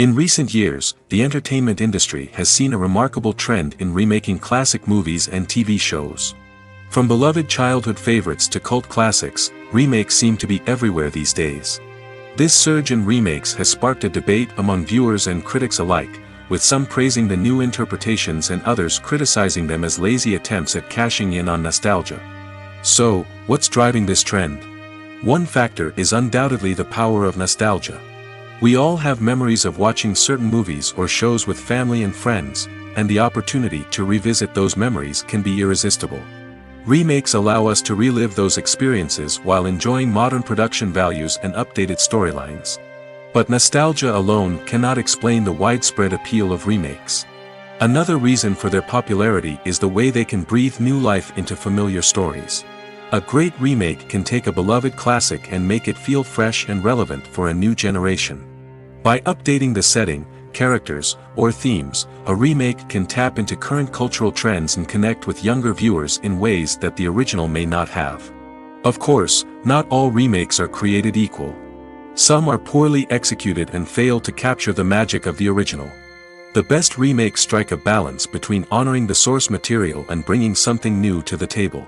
In recent years, the entertainment industry has seen a remarkable trend in remaking classic movies and TV shows. From beloved childhood favorites to cult classics, remakes seem to be everywhere these days. This surge in remakes has sparked a debate among viewers and critics alike, with some praising the new interpretations and others criticizing them as lazy attempts at cashing in on nostalgia. So, what's driving this trend? One factor is undoubtedly the power of nostalgia. We all have memories of watching certain movies or shows with family and friends, and the opportunity to revisit those memories can be irresistible. Remakes allow us to relive those experiences while enjoying modern production values and updated storylines. But nostalgia alone cannot explain the widespread appeal of remakes. Another reason for their popularity is the way they can breathe new life into familiar stories. A great remake can take a beloved classic and make it feel fresh and relevant for a new generation. By updating the setting, characters, or themes, a remake can tap into current cultural trends and connect with younger viewers in ways that the original may not have. Of course, not all remakes are created equal. Some are poorly executed and fail to capture the magic of the original. The best remakes strike a balance between honoring the source material and bringing something new to the table.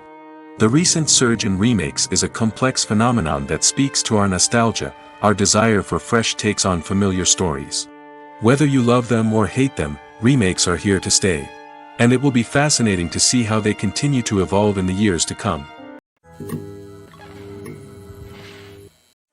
The recent surge in remakes is a complex phenomenon that speaks to our nostalgia, our desire for fresh takes on familiar stories. Whether you love them or hate them, remakes are here to stay. And it will be fascinating to see how they continue to evolve in the years to come.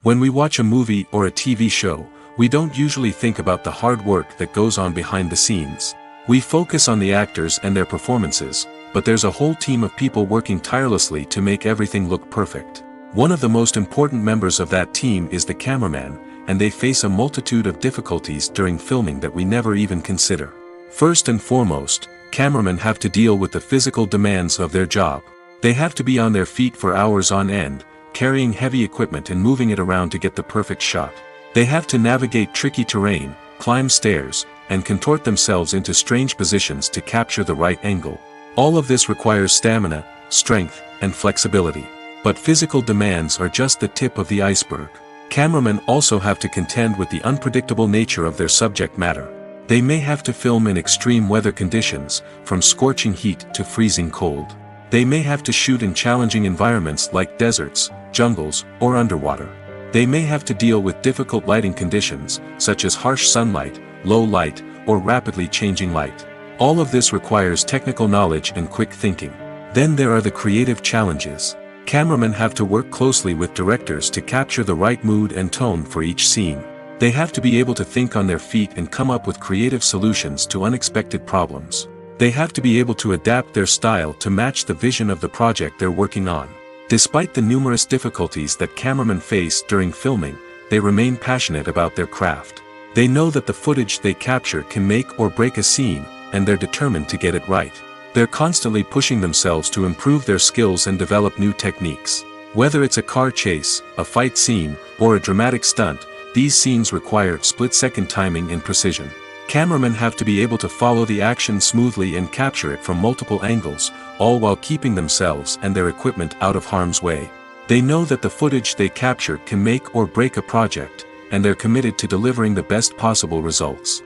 When we watch a movie or a TV show, we don't usually think about the hard work that goes on behind the scenes. We focus on the actors and their performances, but there's a whole team of people working tirelessly to make everything look perfect. One of the most important members of that team is the cameraman, and they face a multitude of difficulties during filming that we never even consider. First and foremost, cameramen have to deal with the physical demands of their job. They have to be on their feet for hours on end, carrying heavy equipment and moving it around to get the perfect shot. They have to navigate tricky terrain, climb stairs, and contort themselves into strange positions to capture the right angle. All of this requires stamina, strength, and flexibility. But physical demands are just the tip of the iceberg. Cameramen also have to contend with the unpredictable nature of their subject matter. They may have to film in extreme weather conditions, from scorching heat to freezing cold. They may have to shoot in challenging environments like deserts, jungles, or underwater. They may have to deal with difficult lighting conditions, such as harsh sunlight, low light, or rapidly changing light. All of this requires technical knowledge and quick thinking. Then there are the creative challenges. Cameramen have to work closely with directors to capture the right mood and tone for each scene. They have to be able to think on their feet and come up with creative solutions to unexpected problems. They have to be able to adapt their style to match the vision of the project they're working on. Despite the numerous difficulties that cameramen face during filming, they remain passionate about their craft. They know that the footage they capture can make or break a scene, and they're determined to get it right. They're constantly pushing themselves to improve their skills and develop new techniques. Whether it's a car chase, a fight scene, or a dramatic stunt, these scenes require split-second timing and precision. Cameramen have to be able to follow the action smoothly and capture it from multiple angles, all while keeping themselves and their equipment out of harm's way. They know that the footage they capture can make or break a project, and they're committed to delivering the best possible results.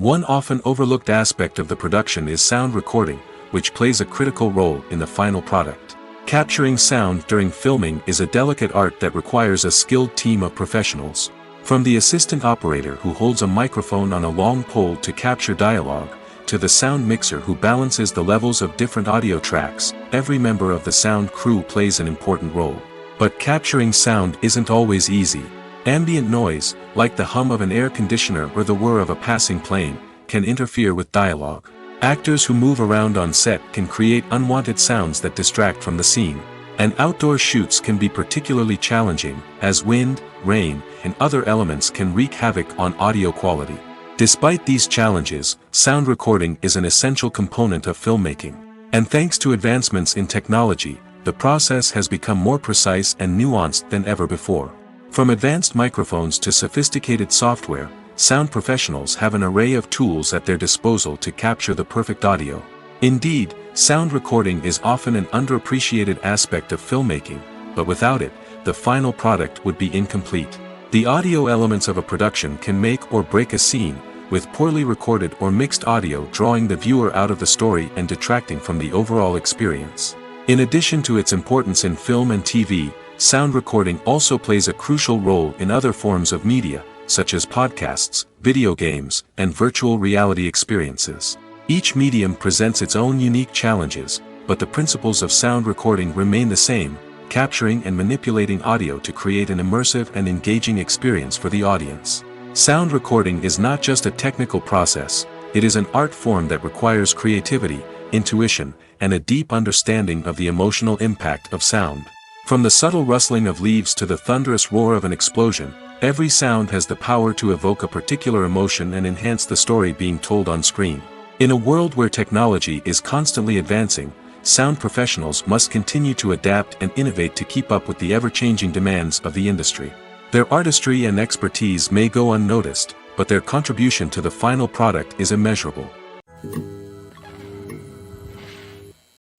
One often overlooked aspect of the production is sound recording, which plays a critical role in the final product. Capturing sound during filming is a delicate art that requires a skilled team of professionals. From the assistant operator who holds a microphone on a long pole to capture dialogue, to the sound mixer who balances the levels of different audio tracks, every member of the sound crew plays an important role. But capturing sound isn't always easy. Ambient noise, like the hum of an air conditioner or the whir of a passing plane, can interfere with dialogue. Actors who move around on set can create unwanted sounds that distract from the scene. And outdoor shoots can be particularly challenging, as wind, rain, and other elements can wreak havoc on audio quality. Despite these challenges, sound recording is an essential component of filmmaking. And thanks to advancements in technology, the process has become more precise and nuanced than ever before. From advanced microphones to sophisticated software, sound professionals have an array of tools at their disposal to capture the perfect audio. Indeed, sound recording is often an underappreciated aspect of filmmaking, but without it, the final product would be incomplete. The audio elements of a production can make or break a scene, with poorly recorded or mixed audio drawing the viewer out of the story and detracting from the overall experience. In addition to its importance in film and TV, sound recording also plays a crucial role in other forms of media, such as podcasts, video games, and virtual reality experiences. Each medium presents its own unique challenges, but the principles of sound recording remain the same, capturing and manipulating audio to create an immersive and engaging experience for the audience. Sound recording is not just a technical process, it is an art form that requires creativity, intuition, and a deep understanding of the emotional impact of sound. From the subtle rustling of leaves to the thunderous roar of an explosion, every sound has the power to evoke a particular emotion and enhance the story being told on screen. In a world where technology is constantly advancing, sound professionals must continue to adapt and innovate to keep up with the ever-changing demands of the industry. Their artistry and expertise may go unnoticed, but their contribution to the final product is immeasurable.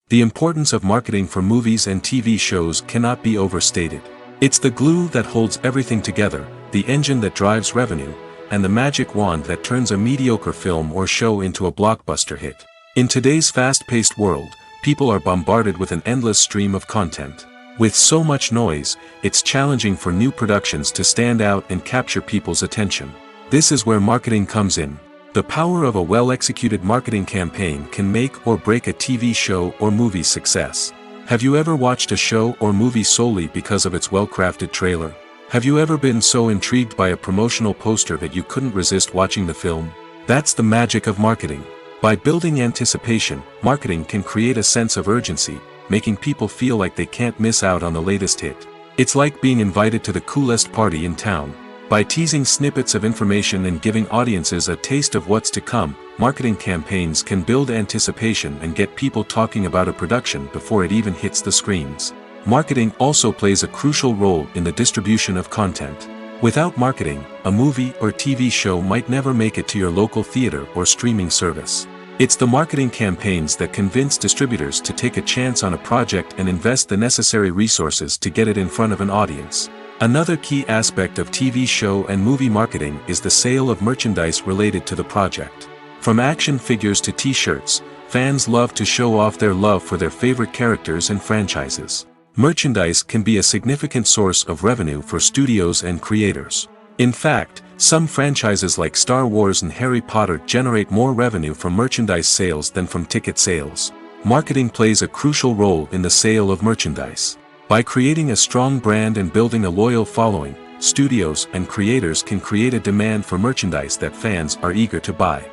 The importance of marketing for movies and TV shows cannot be overstated. It's the glue that holds everything together, the engine that drives revenue, and the magic wand that turns a mediocre film or show into a blockbuster hit. In today's fast-paced world, people are bombarded with an endless stream of content. With so much noise, it's challenging for new productions to stand out and capture people's attention. This is where marketing comes in. The power of a well-executed marketing campaign can make or break a TV show or movie's success. Have you ever watched a show or movie solely because of its well-crafted trailer? Have you ever been so intrigued by a promotional poster that you couldn't resist watching the film? That's the magic of marketing. By building anticipation, marketing can create a sense of urgency, making people feel like they can't miss out on the latest hit. It's like being invited to the coolest party in town. By teasing snippets of information and giving audiences a taste of what's to come, marketing campaigns can build anticipation and get people talking about a production before it even hits the screens. Marketing also plays a crucial role in the distribution of content. Without marketing, a movie or TV show might never make it to your local theater or streaming service. It's the marketing campaigns that convince distributors to take a chance on a project and invest the necessary resources to get it in front of an audience. Another key aspect of TV show and movie marketing is the sale of merchandise related to the project. From action figures to t-shirts, fans love to show off their love for their favorite characters and franchises. Merchandise can be a significant source of revenue for studios and creators. In fact, some franchises like Star Wars and Harry Potter generate more revenue from merchandise sales than from ticket sales. Marketing plays a crucial role in the sale of merchandise. By creating a strong brand and building a loyal following, studios and creators can create a demand for merchandise that fans are eager to buy.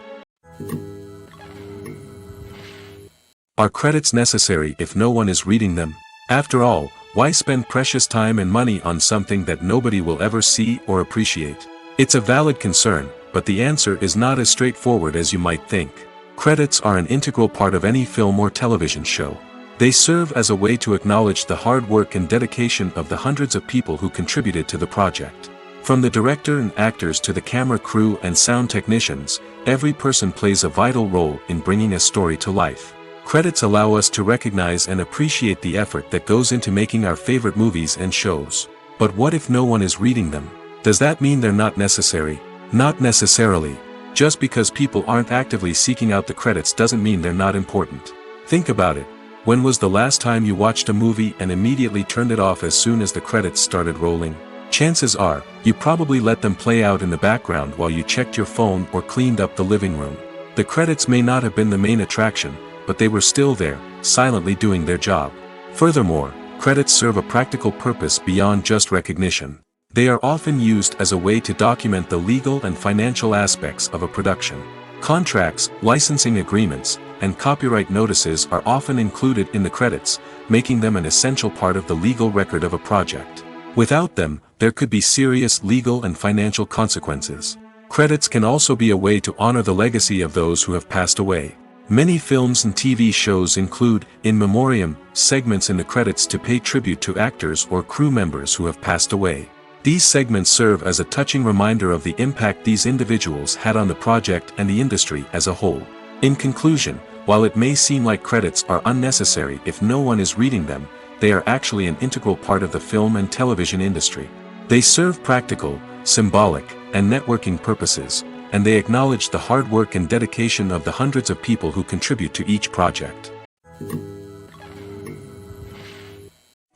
Are credits necessary if no one is reading them? After all, why spend precious time and money on something that nobody will ever see or appreciate? It's a valid concern, but the answer is not as straightforward as you might think. Credits are an integral part of any film or television show. They serve as a way to acknowledge the hard work and dedication of the hundreds of people who contributed to the project. From the director and actors to the camera crew and sound technicians, every person plays a vital role in bringing a story to life. Credits allow us to recognize and appreciate the effort that goes into making our favorite movies and shows. But what if no one is reading them? Does that mean they're not necessary? Not necessarily. Just because people aren't actively seeking out the credits doesn't mean they're not important. Think about it. When was the last time you watched a movie and immediately turned it off as soon as the credits started rolling? Chances are, you probably let them play out in the background while you checked your phone or cleaned up the living room. The credits may not have been the main attraction, but they were still there, silently doing their job. Furthermore, credits serve a practical purpose beyond just recognition. They are often used as a way to document the legal and financial aspects of a production. Contracts, licensing agreements, and copyright notices are often included in the credits, making them an essential part of the legal record of a project. Without them, there could be serious legal and financial consequences. Credits can also be a way to honor the legacy of those who have passed away. Many films and TV shows include, in memoriam, segments in the credits to pay tribute to actors or crew members who have passed away. These segments serve as a touching reminder of the impact these individuals had on the project and the industry as a whole. In conclusion, while it may seem like credits are unnecessary if no one is reading them, they are actually an integral part of the film and television industry. They serve practical, symbolic, and networking purposes, and they acknowledge the hard work and dedication of the hundreds of people who contribute to each project.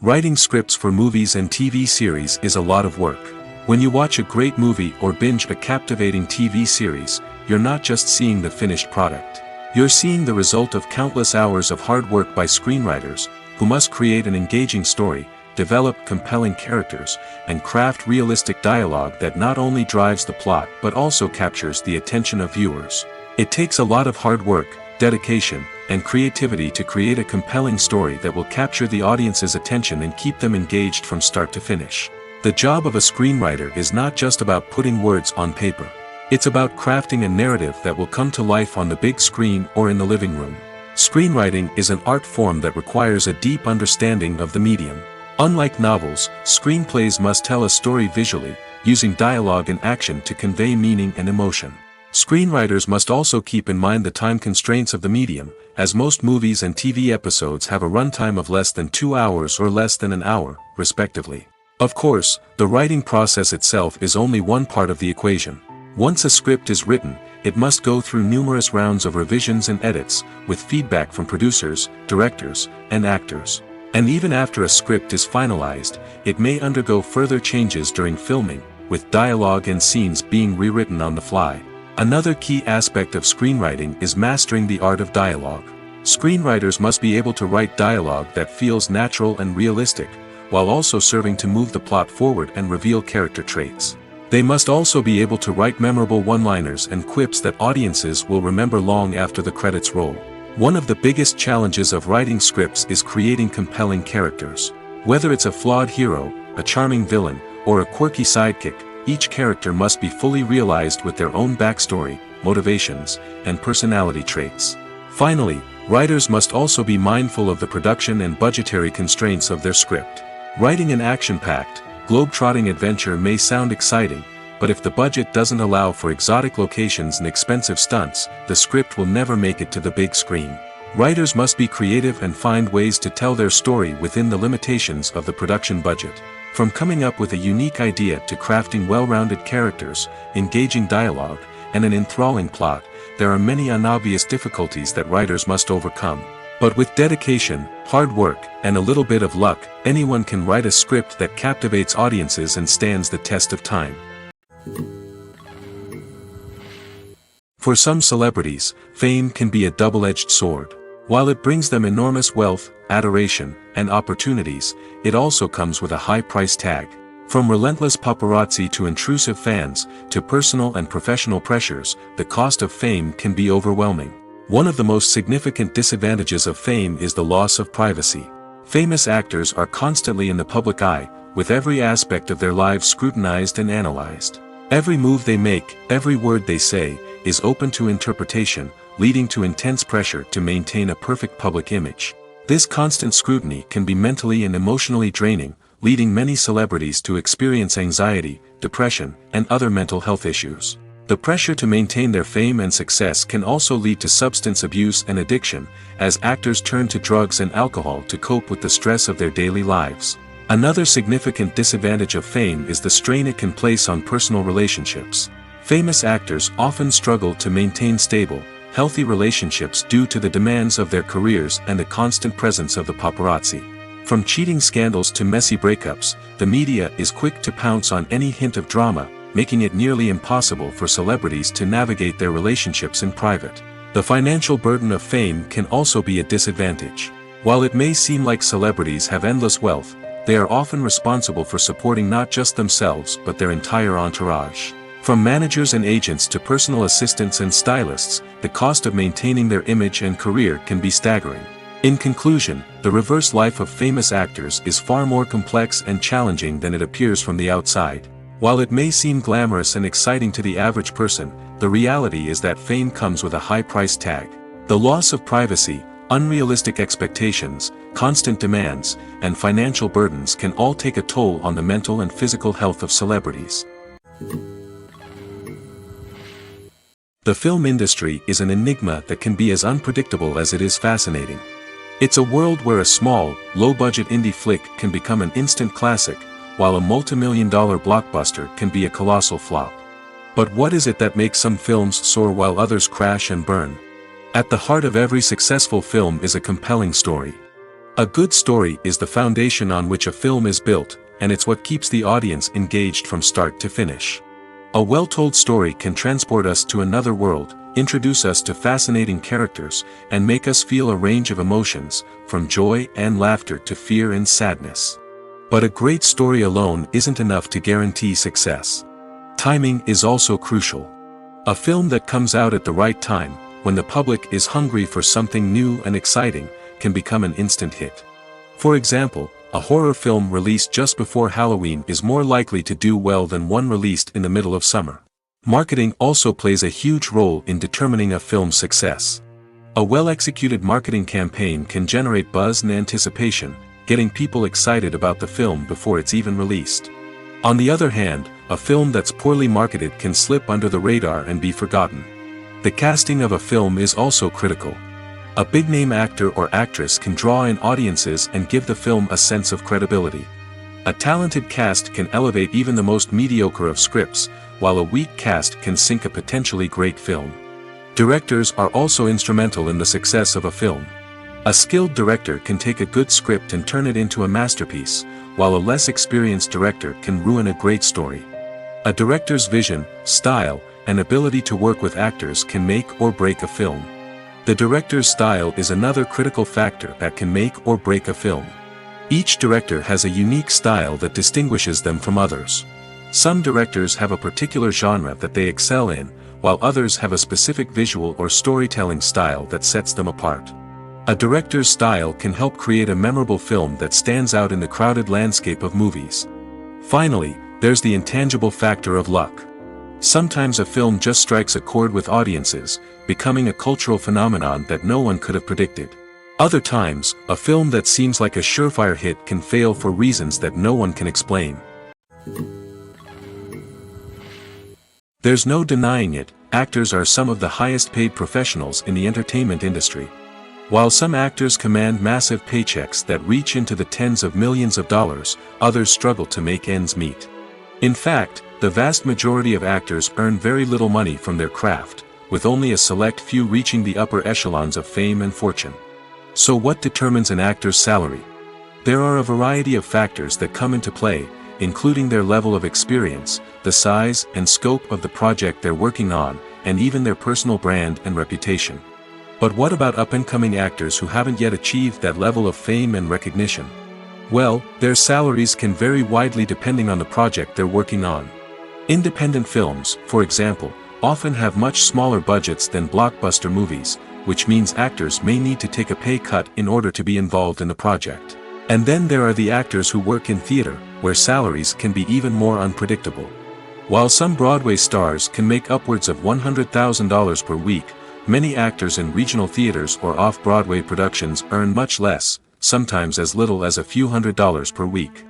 Writing scripts for movies and TV series is a lot of work. When you watch a great movie or binge a captivating TV series, you're not just seeing the finished product. You're seeing the result of countless hours of hard work by screenwriters, who must create an engaging story, develop compelling characters, and craft realistic dialogue that not only drives the plot but also captures the attention of viewers. It takes a lot of hard work, dedication, and creativity to create a compelling story that will capture the audience's attention and keep them engaged from start to finish. The job of a screenwriter is not just about putting words on paper. It's about crafting a narrative that will come to life on the big screen or in the living room. Screenwriting is an art form that requires a deep understanding of the medium. Unlike novels, screenplays must tell a story visually, using dialogue and action to convey meaning and emotion. Screenwriters must also keep in mind the time constraints of the medium, as most movies and TV episodes have a runtime of less than 2 hours or less than an hour, respectively. Of course, the writing process itself is only one part of the equation. Once a script is written, it must go through numerous rounds of revisions and edits, with feedback from producers, directors, and actors. And even after a script is finalized, it may undergo further changes during filming, with dialogue and scenes being rewritten on the fly. Another key aspect of screenwriting is mastering the art of dialogue. Screenwriters must be able to write dialogue that feels natural and realistic, while also serving to move the plot forward and reveal character traits. They must also be able to write memorable one-liners and quips that audiences will remember long after the credits roll. One of the biggest challenges of writing scripts is creating compelling characters. Whether it's a flawed hero, a charming villain, or a quirky sidekick, each character must be fully realized with their own backstory, motivations, and personality traits. Finally, writers must also be mindful of the production and budgetary constraints of their script. Writing an action-packed, globe-trotting adventure may sound exciting, but if the budget doesn't allow for exotic locations and expensive stunts, the script will never make it to the big screen. Writers must be creative and find ways to tell their story within the limitations of the production budget. From coming up with a unique idea to crafting well-rounded characters, engaging dialogue, and an enthralling plot, there are many unobvious difficulties that writers must overcome. But with dedication, hard work, and a little bit of luck, anyone can write a script that captivates audiences and stands the test of time. For some celebrities, fame can be a double-edged sword. While it brings them enormous wealth, adoration, and opportunities, it also comes with a high price tag. From relentless paparazzi to intrusive fans, to personal and professional pressures, the cost of fame can be overwhelming. One of the most significant disadvantages of fame is the loss of privacy. Famous actors are constantly in the public eye, with every aspect of their lives scrutinized and analyzed. Every move they make, every word they say, is open to interpretation, leading to intense pressure to maintain a perfect public image. This constant scrutiny can be mentally and emotionally draining, leading many celebrities to experience anxiety, depression, and other mental health issues. The pressure to maintain their fame and success can also lead to substance abuse and addiction, as actors turn to drugs and alcohol to cope with the stress of their daily lives. Another significant disadvantage of fame is the strain it can place on personal relationships. Famous actors often struggle to maintain stable, healthy relationships due to the demands of their careers and the constant presence of the paparazzi. From cheating scandals to messy breakups, the media is quick to pounce on any hint of drama, making it nearly impossible for celebrities to navigate their relationships in private. The financial burden of fame can also be a disadvantage. While it may seem like celebrities have endless wealth, they are often responsible for supporting not just themselves but their entire entourage. From managers and agents to personal assistants and stylists, the cost of maintaining their image and career can be staggering. In conclusion, the reverse life of famous actors is far more complex and challenging than it appears from the outside. While it may seem glamorous and exciting to the average person, the reality is that fame comes with a high price tag. The loss of privacy, unrealistic expectations, constant demands, and financial burdens can all take a toll on the mental and physical health of celebrities. The film industry is an enigma that can be as unpredictable as it is fascinating. It's a world where a small, low-budget indie flick can become an instant classic, while a multi-million-dollar blockbuster can be a colossal flop. But what is it that makes some films soar while others crash and burn? At the heart of every successful film is a compelling story. A good story is the foundation on which a film is built, and it's what keeps the audience engaged from start to finish. A well-told story can transport us to another world, introduce us to fascinating characters, and make us feel a range of emotions, from joy and laughter to fear and sadness. But a great story alone isn't enough to guarantee success. Timing is also crucial. A film that comes out at the right time, when the public is hungry for something new and exciting, can become an instant hit. For example, a horror film released just before Halloween is more likely to do well than one released in the middle of summer. Marketing also plays a huge role in determining a film's success. A well-executed marketing campaign can generate buzz and anticipation, getting people excited about the film before it's even released. On the other hand, a film that's poorly marketed can slip under the radar and be forgotten. The casting of a film is also critical. A big-name actor or actress can draw in audiences and give the film a sense of credibility. A talented cast can elevate even the most mediocre of scripts, while a weak cast can sink a potentially great film. Directors are also instrumental in the success of a film. A skilled director can take a good script and turn it into a masterpiece, while a less experienced director can ruin a great story. A director's vision, style, and ability to work with actors can make or break a film. The director's style is another critical factor that can make or break a film. Each director has a unique style that distinguishes them from others. Some directors have a particular genre that they excel in, while others have a specific visual or storytelling style that sets them apart. A director's style can help create a memorable film that stands out in the crowded landscape of movies. Finally, there's the intangible factor of luck. Sometimes a film just strikes a chord with audiences, becoming a cultural phenomenon that no one could have predicted. Other times, a film that seems like a surefire hit can fail for reasons that no one can explain. There's no denying it, actors are some of the highest paid professionals in the entertainment industry. While some actors command massive paychecks that reach into the tens of millions of dollars, others struggle to make ends meet. In fact, the vast majority of actors earn very little money from their craft, with only a select few reaching the upper echelons of fame and fortune. So what determines an actor's salary? There are a variety of factors that come into play, including their level of experience, the size and scope of the project they're working on, and even their personal brand and reputation. But what about up-and-coming actors who haven't yet achieved that level of fame and recognition? Well, their salaries can vary widely depending on the project they're working on. Independent films, for example, often have much smaller budgets than blockbuster movies, which means actors may need to take a pay cut in order to be involved in the project. And then there are the actors who work in theater, where salaries can be even more unpredictable. While some Broadway stars can make upwards of $100,000 per week, many actors in regional theaters or off-Broadway productions earn much less, sometimes as little as a few $100s per week.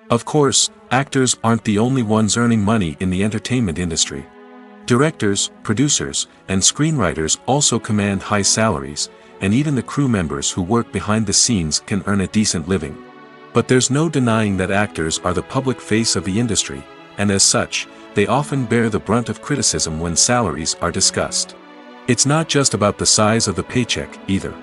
Of course, actors aren't the only ones earning money in the entertainment industry. Directors, producers, and screenwriters also command high salaries, and even the crew members who work behind the scenes can earn a decent living. But there's no denying that actors are the public face of the industry, and as such, they often bear the brunt of criticism when salaries are discussed. It's not just about the size of the paycheck, either.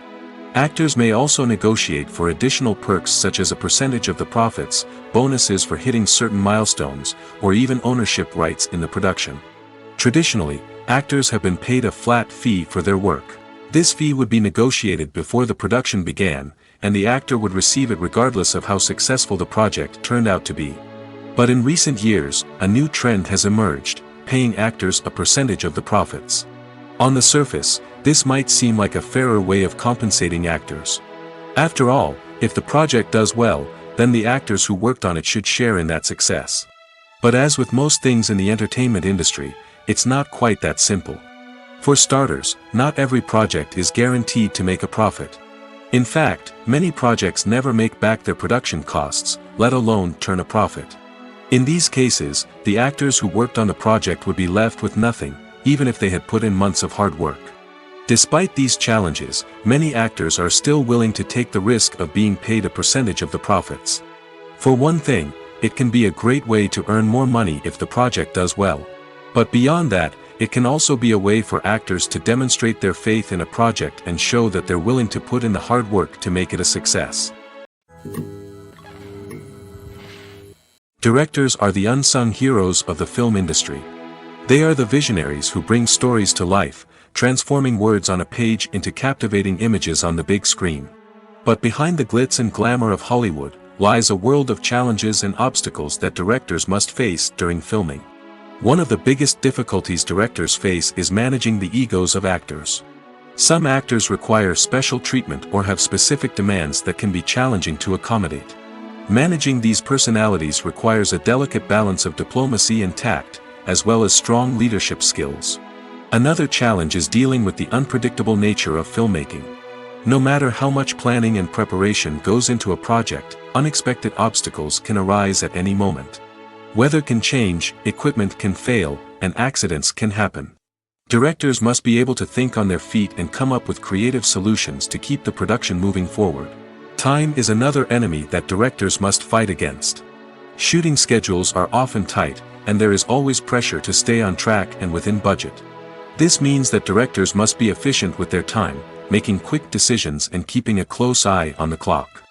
Actors may also negotiate for additional perks such as a percentage of the profits, bonuses for hitting certain milestones, or even ownership rights in the production. Traditionally, actors have been paid a flat fee for their work. This fee would be negotiated before the production began, and the actor would receive it regardless of how successful the project turned out to be. But in recent years, a new trend has emerged, paying actors a percentage of the profits. On the surface, this might seem like a fairer way of compensating actors. After all, if the project does well, then the actors who worked on it should share in that success. But as with most things in the entertainment industry, it's not quite that simple. For starters, not every project is guaranteed to make a profit. In fact, many projects never make back their production costs, let alone turn a profit. In these cases, the actors who worked on the project would be left with nothing, even if they had put in months of hard work. Despite these challenges, many actors are still willing to take the risk of being paid a percentage of the profits. For one thing, it can be a great way to earn more money if the project does well. But beyond that, it can also be a way for actors to demonstrate their faith in a project and show that they're willing to put in the hard work to make it a success. Directors are the unsung heroes of the film industry. They are the visionaries who bring stories to life, transforming words on a page into captivating images on the big screen. But behind the glitz and glamour of Hollywood, lies a world of challenges and obstacles that directors must face during filming. One of the biggest difficulties directors face is managing the egos of actors. Some actors require special treatment or have specific demands that can be challenging to accommodate. Managing these personalities requires a delicate balance of diplomacy and tact, as well as strong leadership skills. Another challenge is dealing with the unpredictable nature of filmmaking. No matter how much planning and preparation goes into a project, unexpected obstacles can arise at any moment. Weather can change, equipment can fail, and accidents can happen. Directors must be able to think on their feet and come up with creative solutions to keep the production moving forward. Time is another enemy that directors must fight against. Shooting schedules are often tight, and there is always pressure to stay on track and within budget. This means that directors must be efficient with their time, making quick decisions and keeping a close eye on the clock.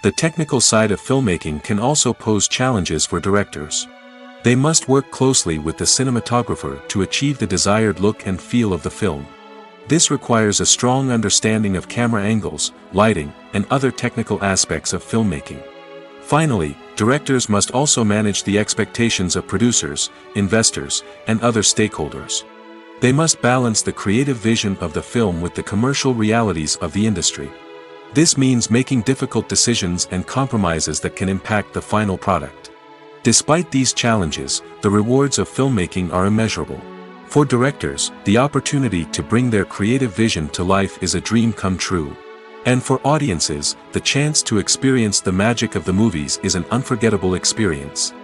The technical side of filmmaking can also pose challenges for directors. They must work closely with the cinematographer to achieve the desired look and feel of the film. This requires a strong understanding of camera angles, lighting, and other technical aspects of filmmaking. Finally, directors must also manage the expectations of producers, investors, and other stakeholders. They must balance the creative vision of the film with the commercial realities of the industry. This means making difficult decisions and compromises that can impact the final product. Despite these challenges, the rewards of filmmaking are immeasurable. For directors, the opportunity to bring their creative vision to life is a dream come true. And for audiences, the chance to experience the magic of the movies is an unforgettable experience.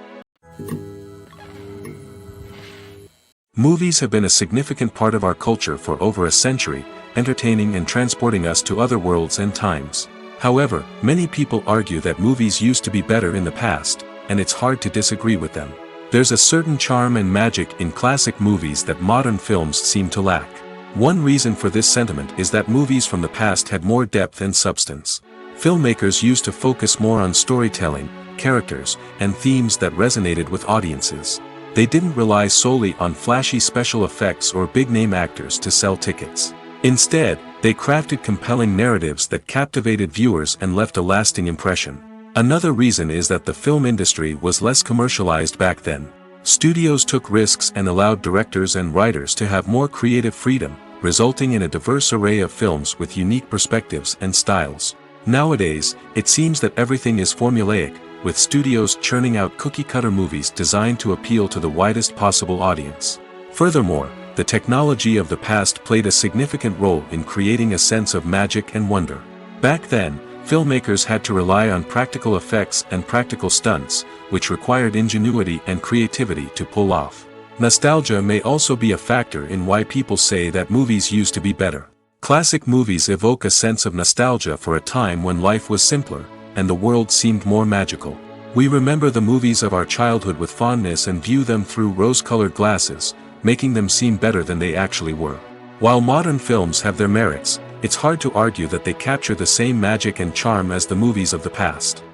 Movies have been a significant part of our culture for over a century, entertaining and transporting us to other worlds and times. However, many people argue that movies used to be better in the past, and it's hard to disagree with them. There's a certain charm and magic in classic movies that modern films seem to lack. One reason for this sentiment is that movies from the past had more depth and substance. Filmmakers used to focus more on storytelling, characters, and themes that resonated with audiences. They didn't rely solely on flashy special effects or big-name actors to sell tickets. Instead, they crafted compelling narratives that captivated viewers and left a lasting impression. Another reason is that the film industry was less commercialized back then. Studios took risks and allowed directors and writers to have more creative freedom, resulting in a diverse array of films with unique perspectives and styles. Nowadays, it seems that everything is formulaic, with studios churning out cookie-cutter movies designed to appeal to the widest possible audience. Furthermore, the technology of the past played a significant role in creating a sense of magic and wonder. Back then, filmmakers had to rely on practical effects and practical stunts, which required ingenuity and creativity to pull off. Nostalgia may also be a factor in why people say that movies used to be better. Classic movies evoke a sense of nostalgia for a time when life was simpler, and the world seemed more magical. We remember the movies of our childhood with fondness and view them through rose-colored glasses, making them seem better than they actually were. While modern films have their merits, it's hard to argue that they capture the same magic and charm as the movies of the past.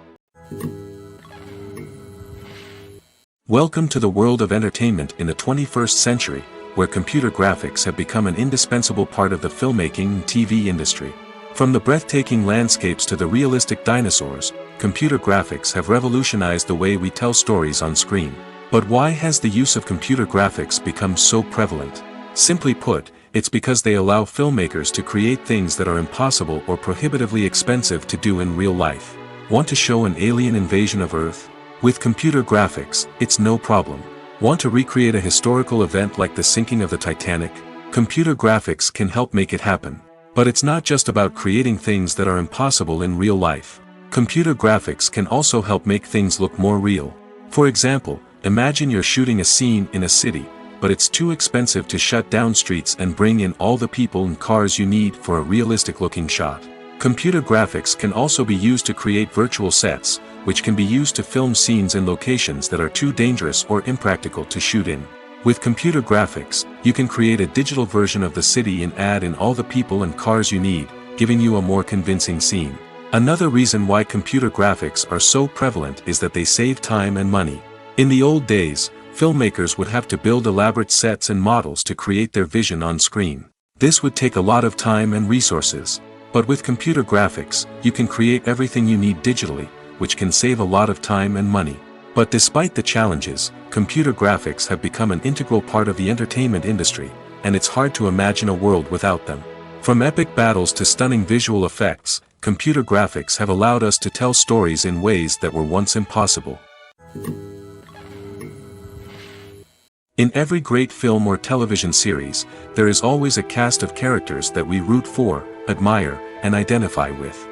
Welcome to the world of entertainment in the 21st century, where computer graphics have become an indispensable part of the filmmaking and TV industry. From the breathtaking landscapes to the realistic dinosaurs, computer graphics have revolutionized the way we tell stories on screen. But why has the use of computer graphics become so prevalent? Simply put, it's because they allow filmmakers to create things that are impossible or prohibitively expensive to do in real life. Want to show an alien invasion of Earth? With computer graphics, it's no problem. Want to recreate a historical event like the sinking of the Titanic? Computer graphics can help make it happen. But it's not just about creating things that are impossible in real life. Computer graphics can also help make things look more real. For example, imagine you're shooting a scene in a city, but it's too expensive to shut down streets and bring in all the people and cars you need for a realistic-looking shot. Computer graphics can also be used to create virtual sets, which can be used to film scenes in locations that are too dangerous or impractical to shoot in. With computer graphics, you can create a digital version of the city and add in all the people and cars you need, giving you a more convincing scene. Another reason why computer graphics are so prevalent is that they save time and money. In the old days, filmmakers would have to build elaborate sets and models to create their vision on screen. This would take a lot of time and resources. But with computer graphics, you can create everything you need digitally, which can save a lot of time and money. But despite the challenges, computer graphics have become an integral part of the entertainment industry, and it's hard to imagine a world without them. From epic battles to stunning visual effects, computer graphics have allowed us to tell stories in ways that were once impossible. In every great film or television series, there is always a cast of characters that we root for, admire, and identify with.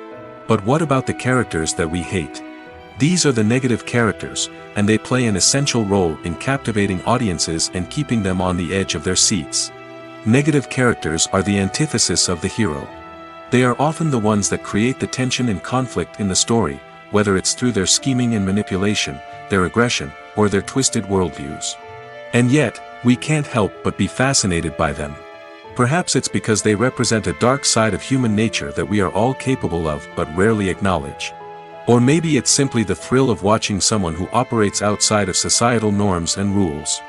But what about the characters that we hate? These are the negative characters, and they play an essential role in captivating audiences and keeping them on the edge of their seats. Negative characters are the antithesis of the hero. They are often the ones that create the tension and conflict in the story, whether it's through their scheming and manipulation, their aggression, or their twisted worldviews. And yet, we can't help but be fascinated by them. Perhaps it's because they represent a dark side of human nature that we are all capable of but rarely acknowledge. Or maybe it's simply the thrill of watching someone who operates outside of societal norms and rules.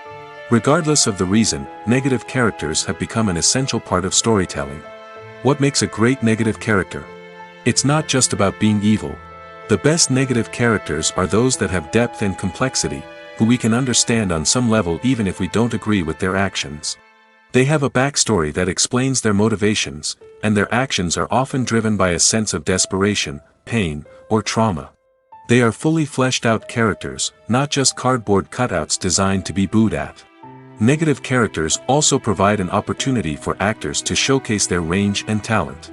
Regardless of the reason, negative characters have become an essential part of storytelling. What makes a great negative character? It's not just about being evil. The best negative characters are those that have depth and complexity, who we can understand on some level even if we don't agree with their actions. They have a backstory that explains their motivations, and their actions are often driven by a sense of desperation, pain, or trauma. They are fully fleshed out characters, not just cardboard cutouts designed to be booed at. Negative characters also provide an opportunity for actors to showcase their range and talent.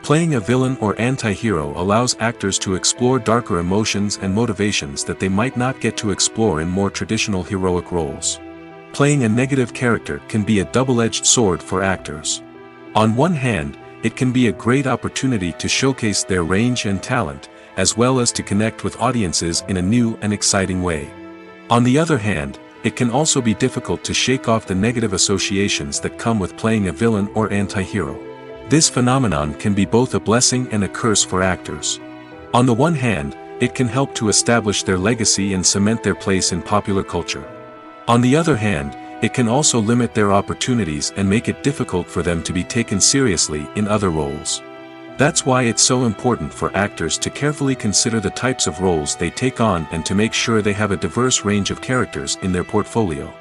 Playing a villain or anti-hero allows actors to explore darker emotions and motivations that they might not get to explore in more traditional heroic roles. Playing a negative character can be a double-edged sword for actors. On one hand, it can be a great opportunity to showcase their range and talent, as well as to connect with audiences in a new and exciting way. On the other hand, it can also be difficult to shake off the negative associations that come with playing a villain or anti-hero. This phenomenon can be both a blessing and a curse for actors. On the one hand, it can help to establish their legacy and cement their place in popular culture. On the other hand, it can also limit their opportunities and make it difficult for them to be taken seriously in other roles. That's why it's so important for actors to carefully consider the types of roles they take on and to make sure they have a diverse range of characters in their portfolio.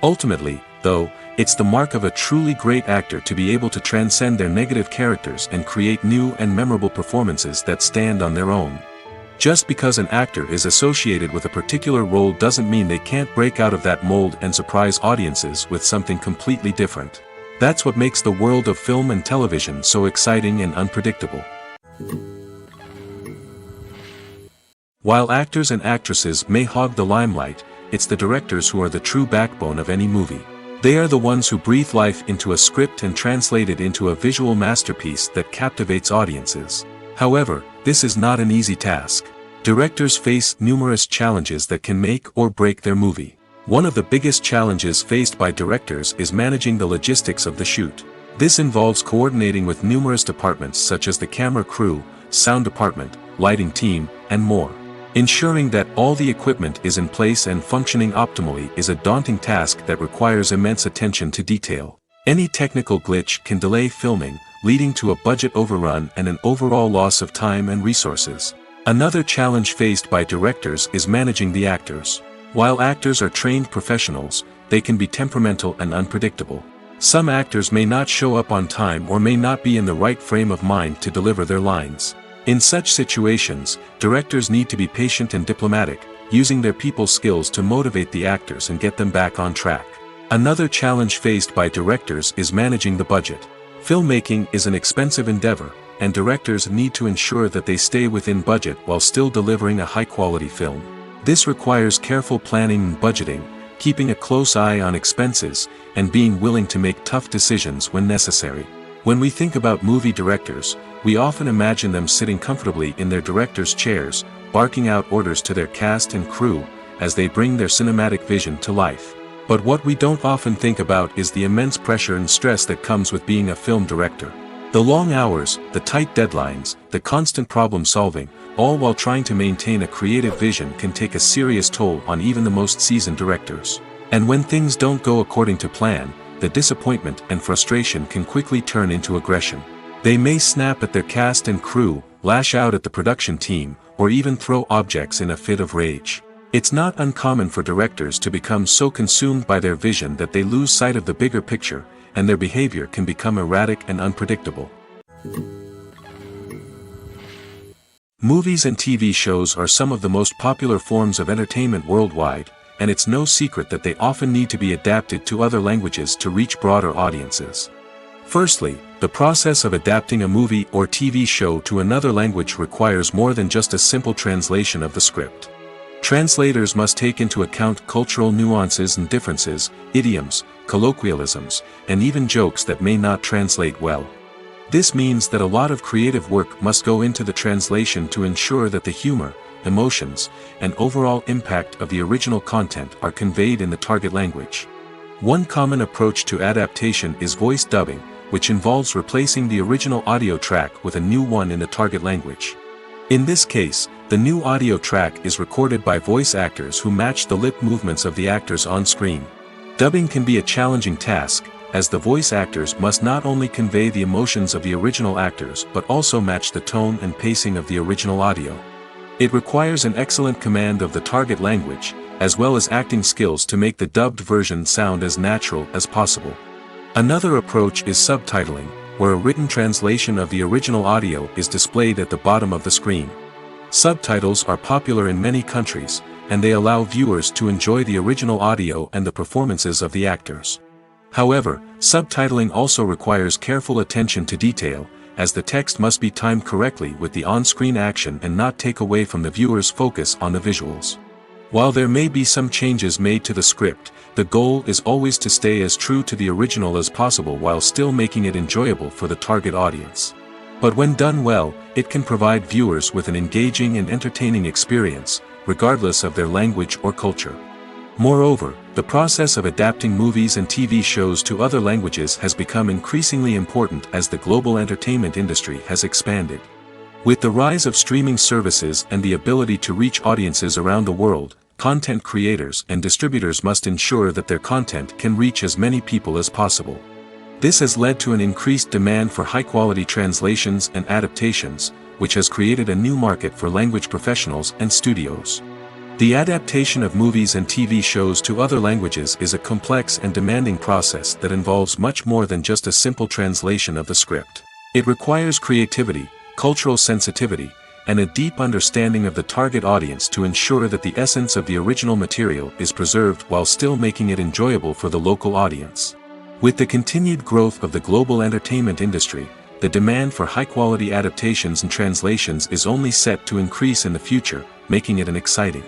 Ultimately, though, it's the mark of a truly great actor to be able to transcend their negative characters and create new and memorable performances that stand on their own. Just because an actor is associated with a particular role doesn't mean they can't break out of that mold and surprise audiences with something completely different. That's what makes the world of film and television so exciting and unpredictable. While actors and actresses may hog the limelight, it's the directors who are the true backbone of any movie. They are the ones who breathe life into a script and translate it into a visual masterpiece that captivates audiences. However, this is not an easy task. Directors face numerous challenges that can make or break their movie. One of the biggest challenges faced by directors is managing the logistics of the shoot. This involves coordinating with numerous departments such as the camera crew, sound department, lighting team, and more. Ensuring that all the equipment is in place and functioning optimally is a daunting task that requires immense attention to detail. Any technical glitch can delay filming, leading to a budget overrun and an overall loss of time and resources. Another challenge faced by directors is managing the actors. While actors are trained professionals, they can be temperamental and unpredictable. Some actors may not show up on time or may not be in the right frame of mind to deliver their lines. In such situations, directors need to be patient and diplomatic, using their people skills to motivate the actors and get them back on track. Another challenge faced by directors is managing the budget. Filmmaking is an expensive endeavor, and directors need to ensure that they stay within budget while still delivering a high-quality film. This requires careful planning and budgeting, keeping a close eye on expenses, and being willing to make tough decisions when necessary. When we think about movie directors, we often imagine them sitting comfortably in their director's chairs, barking out orders to their cast and crew, as they bring their cinematic vision to life. But what we don't often think about is the immense pressure and stress that comes with being a film director. The long hours, the tight deadlines, the constant problem solving, all while trying to maintain a creative vision can take a serious toll on even the most seasoned directors. And when things don't go according to plan, the disappointment and frustration can quickly turn into aggression. They may snap at their cast and crew, lash out at the production team, or even throw objects in a fit of rage. It's not uncommon for directors to become so consumed by their vision that they lose sight of the bigger picture, and their behavior can become erratic and unpredictable. Movies and TV shows are some of the most popular forms of entertainment worldwide, and it's no secret that they often need to be adapted to other languages to reach broader audiences. Firstly, the process of adapting a movie or TV show to another language requires more than just a simple translation of the script. Translators must take into account cultural nuances and differences, idioms, colloquialisms, and even jokes that may not translate well. This means that a lot of creative work must go into the translation to ensure that the humor, emotions, and overall impact of the original content are conveyed in the target language. One common approach to adaptation is voice dubbing, which involves replacing the original audio track with a new one in the target language. In this case, the new audio track is recorded by voice actors who match the lip movements of the actors on screen. Dubbing can be a challenging task, as the voice actors must not only convey the emotions of the original actors but also match the tone and pacing of the original audio. It requires an excellent command of the target language, as well as acting skills to make the dubbed version sound as natural as possible. Another approach is subtitling, where a written translation of the original audio is displayed at the bottom of the screen. Subtitles are popular in many countries, and they allow viewers to enjoy the original audio and the performances of the actors. However, subtitling also requires careful attention to detail, as the text must be timed correctly with the on-screen action and not take away from the viewer's focus on the visuals. While there may be some changes made to the script, the goal is always to stay as true to the original as possible while still making it enjoyable for the target audience. But when done well, it can provide viewers with an engaging and entertaining experience, regardless of their language or culture. Moreover, the process of adapting movies and TV shows to other languages has become increasingly important as the global entertainment industry has expanded. With the rise of streaming services and the ability to reach audiences around the world, content creators and distributors must ensure that their content can reach as many people as possible. This has led to an increased demand for high-quality translations and adaptations, which has created a new market for language professionals and studios. The adaptation of movies and TV shows to other languages is a complex and demanding process that involves much more than just a simple translation of the script. It requires creativity, cultural sensitivity, and a deep understanding of the target audience to ensure that the essence of the original material is preserved while still making it enjoyable for the local audience. With the continued growth of the global entertainment industry, the demand for high-quality adaptations and translations is only set to increase in the future, making it an exciting.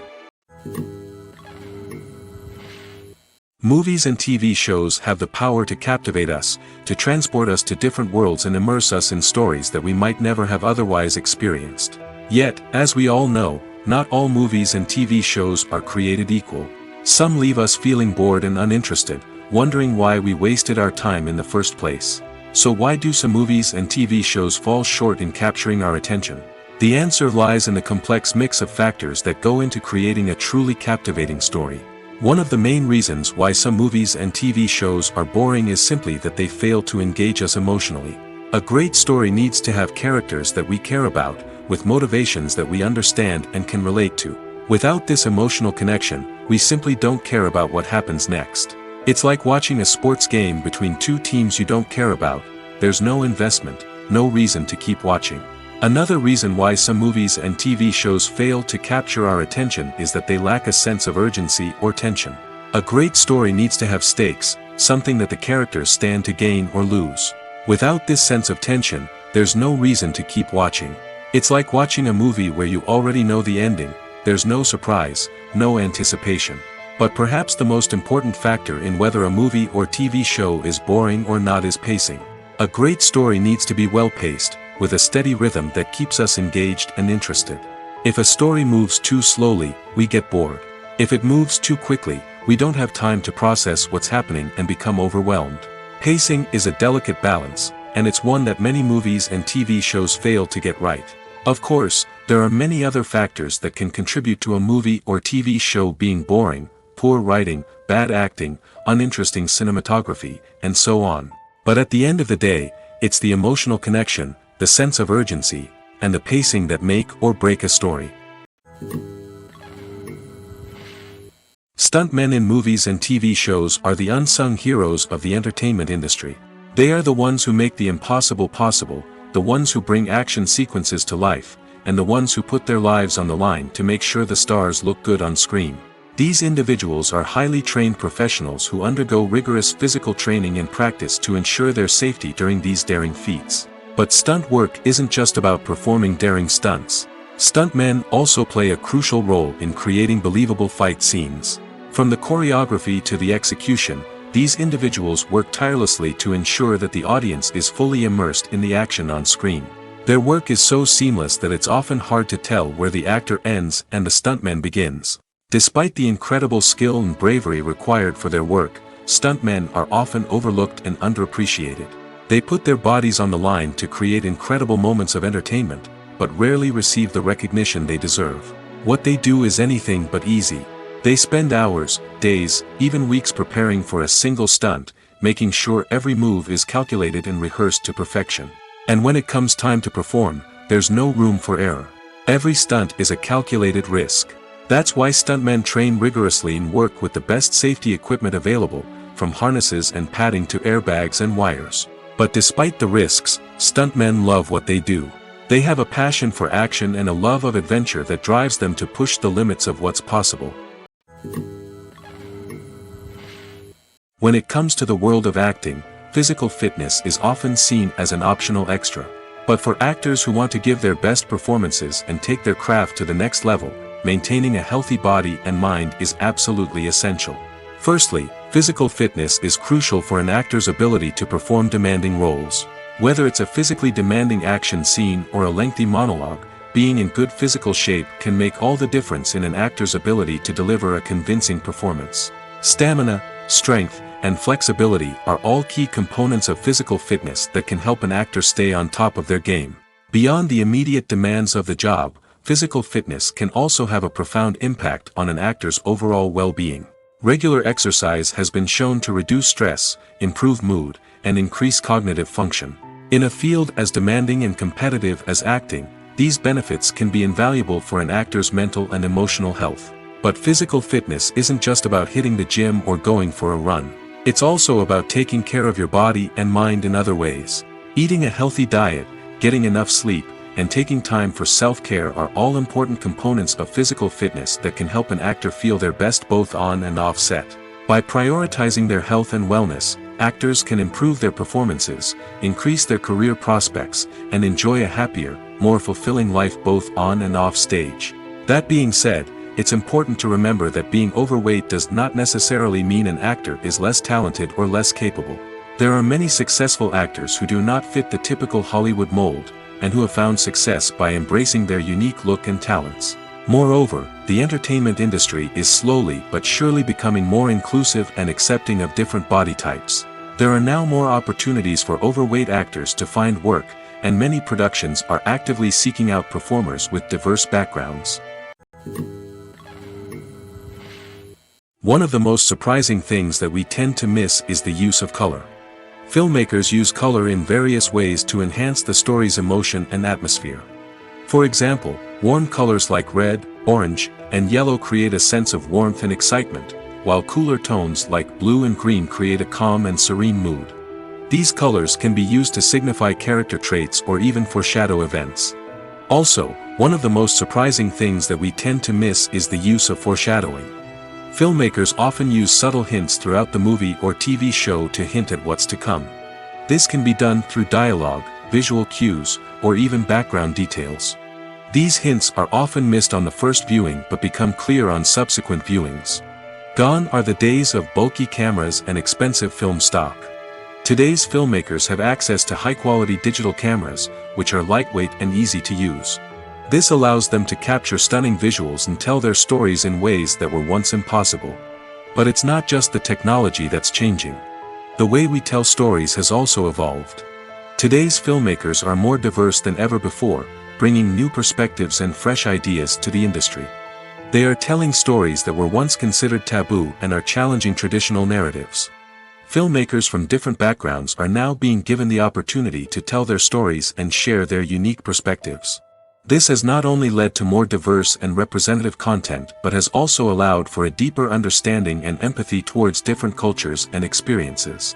Movies and TV shows have the power to captivate us, to transport us to different worlds and immerse us in stories that we might never have otherwise experienced. Yet, as we all know, not all movies and TV shows are created equal. Some leave us feeling bored and uninterested, wondering why we wasted our time in the first place. So why do some movies and TV shows fall short in capturing our attention? The answer lies in the complex mix of factors that go into creating a truly captivating story. One of the main reasons why some movies and TV shows are boring is simply that they fail to engage us emotionally. A great story needs to have characters that we care about, with motivations that we understand and can relate to. Without this emotional connection, we simply don't care about what happens next. It's like watching a sports game between two teams you don't care about. There's no investment, no reason to keep watching. Another reason why some movies and TV shows fail to capture our attention is that they lack a sense of urgency or tension. A great story needs to have stakes, something that the characters stand to gain or lose. Without this sense of tension, there's no reason to keep watching. It's like watching a movie where you already know the ending. There's no surprise, no anticipation. But perhaps the most important factor in whether a movie or TV show is boring or not is pacing. A great story needs to be well-paced, with a steady rhythm that keeps us engaged and interested. If a story moves too slowly, we get bored. If it moves too quickly, we don't have time to process what's happening and become overwhelmed. Pacing is a delicate balance, and it's one that many movies and TV shows fail to get right. Of course, there are many other factors that can contribute to a movie or TV show being boring: poor writing, bad acting, uninteresting cinematography, and so on. But at the end of the day, it's the emotional connection, the sense of urgency, and the pacing that make or break a story. Stuntmen in movies and TV shows are the unsung heroes of the entertainment industry. They are the ones who make the impossible possible, the ones who bring action sequences to life, and the ones who put their lives on the line to make sure the stars look good on screen. These individuals are highly trained professionals who undergo rigorous physical training and practice to ensure their safety during these daring feats. But stunt work isn't just about performing daring stunts. Stuntmen also play a crucial role in creating believable fight scenes. From the choreography to the execution, these individuals work tirelessly to ensure that the audience is fully immersed in the action on screen. Their work is so seamless that it's often hard to tell where the actor ends and the stuntman begins. Despite the incredible skill and bravery required for their work, stuntmen are often overlooked and underappreciated. They put their bodies on the line to create incredible moments of entertainment, but rarely receive the recognition they deserve. What they do is anything but easy. They spend hours, days, even weeks preparing for a single stunt, making sure every move is calculated and rehearsed to perfection. And when it comes time to perform, there's no room for error. Every stunt is a calculated risk. That's why stuntmen train rigorously and work with the best safety equipment available, from harnesses and padding to airbags and wires. But despite the risks, stuntmen love what they do. They have a passion for action and a love of adventure that drives them to push the limits of what's possible. When it comes to the world of acting, physical fitness is often seen as an optional extra. But for actors who want to give their best performances and take their craft to the next level, maintaining a healthy body and mind is absolutely essential. Firstly, physical fitness is crucial for an actor's ability to perform demanding roles. Whether it's a physically demanding action scene or a lengthy monologue, being in good physical shape can make all the difference in an actor's ability to deliver a convincing performance. Stamina, strength, and flexibility are all key components of physical fitness that can help an actor stay on top of their game. Beyond the immediate demands of the job, physical fitness can also have a profound impact on an actor's overall well-being. Regular exercise has been shown to reduce stress, improve mood, and increase cognitive function. In a field as demanding and competitive as acting, these benefits can be invaluable for an actor's mental and emotional health. But physical fitness isn't just about hitting the gym or going for a run. It's also about taking care of your body and mind in other ways. Eating a healthy diet, getting enough sleep, and taking time for self-care are all important components of physical fitness that can help an actor feel their best both on and off set. By prioritizing their health and wellness, actors can improve their performances, increase their career prospects, and enjoy a happier, more fulfilling life both on and off stage. That being said, it's important to remember that being overweight does not necessarily mean an actor is less talented or less capable. There are many successful actors who do not fit the typical Hollywood mold, and who have found success by embracing their unique look and talents. Moreover, the entertainment industry is slowly but surely becoming more inclusive and accepting of different body types. There are now more opportunities for overweight actors to find work, and many productions are actively seeking out performers with diverse backgrounds. One of the most surprising things that we tend to miss is the use of color. Filmmakers use color in various ways to enhance the story's emotion and atmosphere. For example, warm colors like red, orange, and yellow create a sense of warmth and excitement, while cooler tones like blue and green create a calm and serene mood. These colors can be used to signify character traits or even foreshadow events. Also, one of the most surprising things that we tend to miss is the use of foreshadowing. Filmmakers often use subtle hints throughout the movie or TV show to hint at what's to come. This can be done through dialogue, visual cues, or even background details. These hints are often missed on the first viewing but become clear on subsequent viewings. Gone are the days of bulky cameras and expensive film stock. Today's filmmakers have access to high-quality digital cameras, which are lightweight and easy to use. This allows them to capture stunning visuals and tell their stories in ways that were once impossible. But it's not just the technology that's changing. The way we tell stories has also evolved. Today's filmmakers are more diverse than ever before, bringing new perspectives and fresh ideas to the industry. They are telling stories that were once considered taboo and are challenging traditional narratives. Filmmakers from different backgrounds are now being given the opportunity to tell their stories and share their unique perspectives. This has not only led to more diverse and representative content but has also allowed for a deeper understanding and empathy towards different cultures and experiences.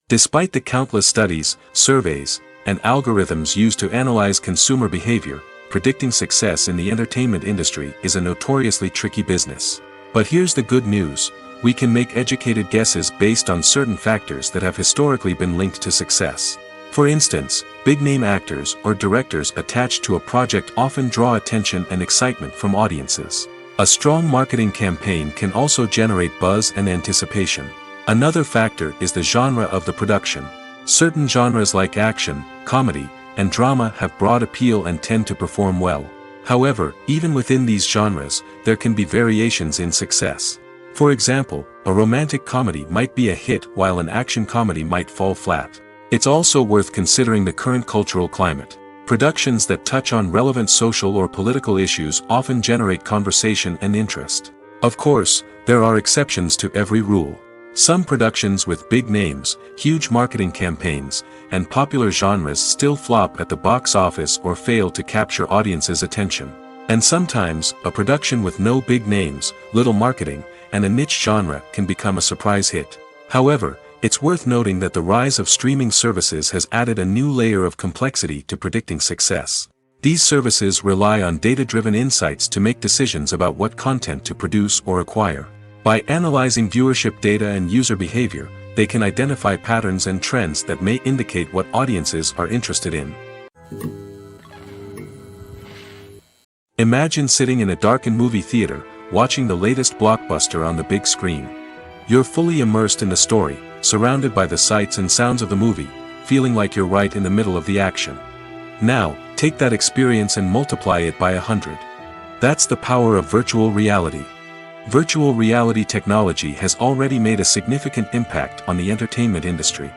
Despite the countless studies, surveys, and algorithms used to analyze consumer behavior, predicting success in the entertainment industry is a notoriously tricky business. But here's the good news: we can make educated guesses based on certain factors that have historically been linked to success. For instance, big-name actors or directors attached to a project often draw attention and excitement from audiences. A strong marketing campaign can also generate buzz and anticipation. Another factor is the genre of the production. Certain genres like action, comedy, and drama have broad appeal and tend to perform well. However, even within these genres, there can be variations in success. For example, a romantic comedy might be a hit while an action comedy might fall flat. It's also worth considering the current cultural climate. Productions that touch on relevant social or political issues often generate conversation and interest. Of course, there are exceptions to every rule. Some productions with big names, huge marketing campaigns, and popular genres still flop at the box office or fail to capture audiences' attention. And sometimes, a production with no big names, little marketing, and a niche genre can become a surprise hit. However, it's worth noting that the rise of streaming services has added a new layer of complexity to predicting success. These services rely on data-driven insights to make decisions about what content to produce or acquire. By analyzing viewership data and user behavior, they can identify patterns and trends that may indicate what audiences are interested in. Imagine sitting in a darkened movie theater, watching the latest blockbuster on the big screen. You're fully immersed in the story, surrounded by the sights and sounds of the movie, feeling like you're right in the middle of the action. Now, take that experience and multiply it by 100. That's the power of virtual reality. Virtual reality technology has already made a significant impact on the entertainment industry.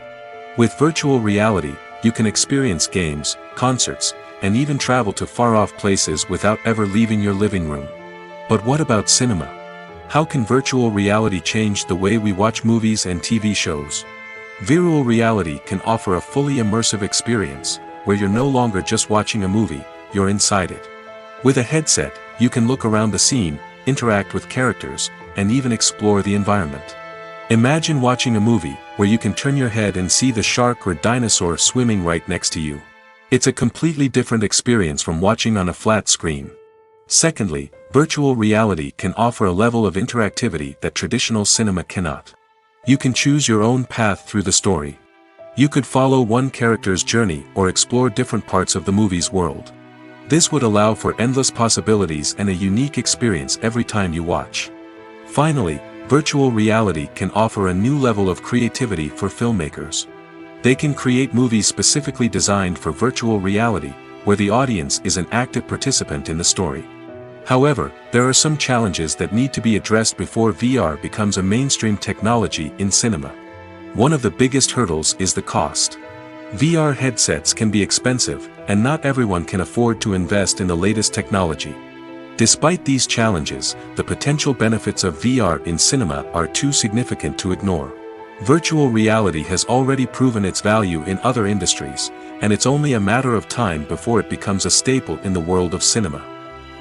With virtual reality, you can experience games, concerts, and even travel to far-off places without ever leaving your living room. But what about cinema? How can virtual reality change the way we watch movies and TV shows? Virtual reality can offer a fully immersive experience, where you're no longer just watching a movie, you're inside it. With a headset, you can look around the scene, interact with characters, and even explore the environment. Imagine watching a movie where you can turn your head and see the shark or dinosaur swimming right next to you. It's a completely different experience from watching on a flat screen. Secondly, virtual reality can offer a level of interactivity that traditional cinema cannot. You can choose your own path through the story. You could follow one character's journey or explore different parts of the movie's world. This would allow for endless possibilities and a unique experience every time you watch. Finally, virtual reality can offer a new level of creativity for filmmakers. They can create movies specifically designed for virtual reality, where the audience is an active participant in the story. However, there are some challenges that need to be addressed before VR becomes a mainstream technology in cinema. One of the biggest hurdles is the cost. VR headsets can be expensive, and not everyone can afford to invest in the latest technology. Despite these challenges, the potential benefits of VR in cinema are too significant to ignore. Virtual reality has already proven its value in other industries, and it's only a matter of time before it becomes a staple in the world of cinema.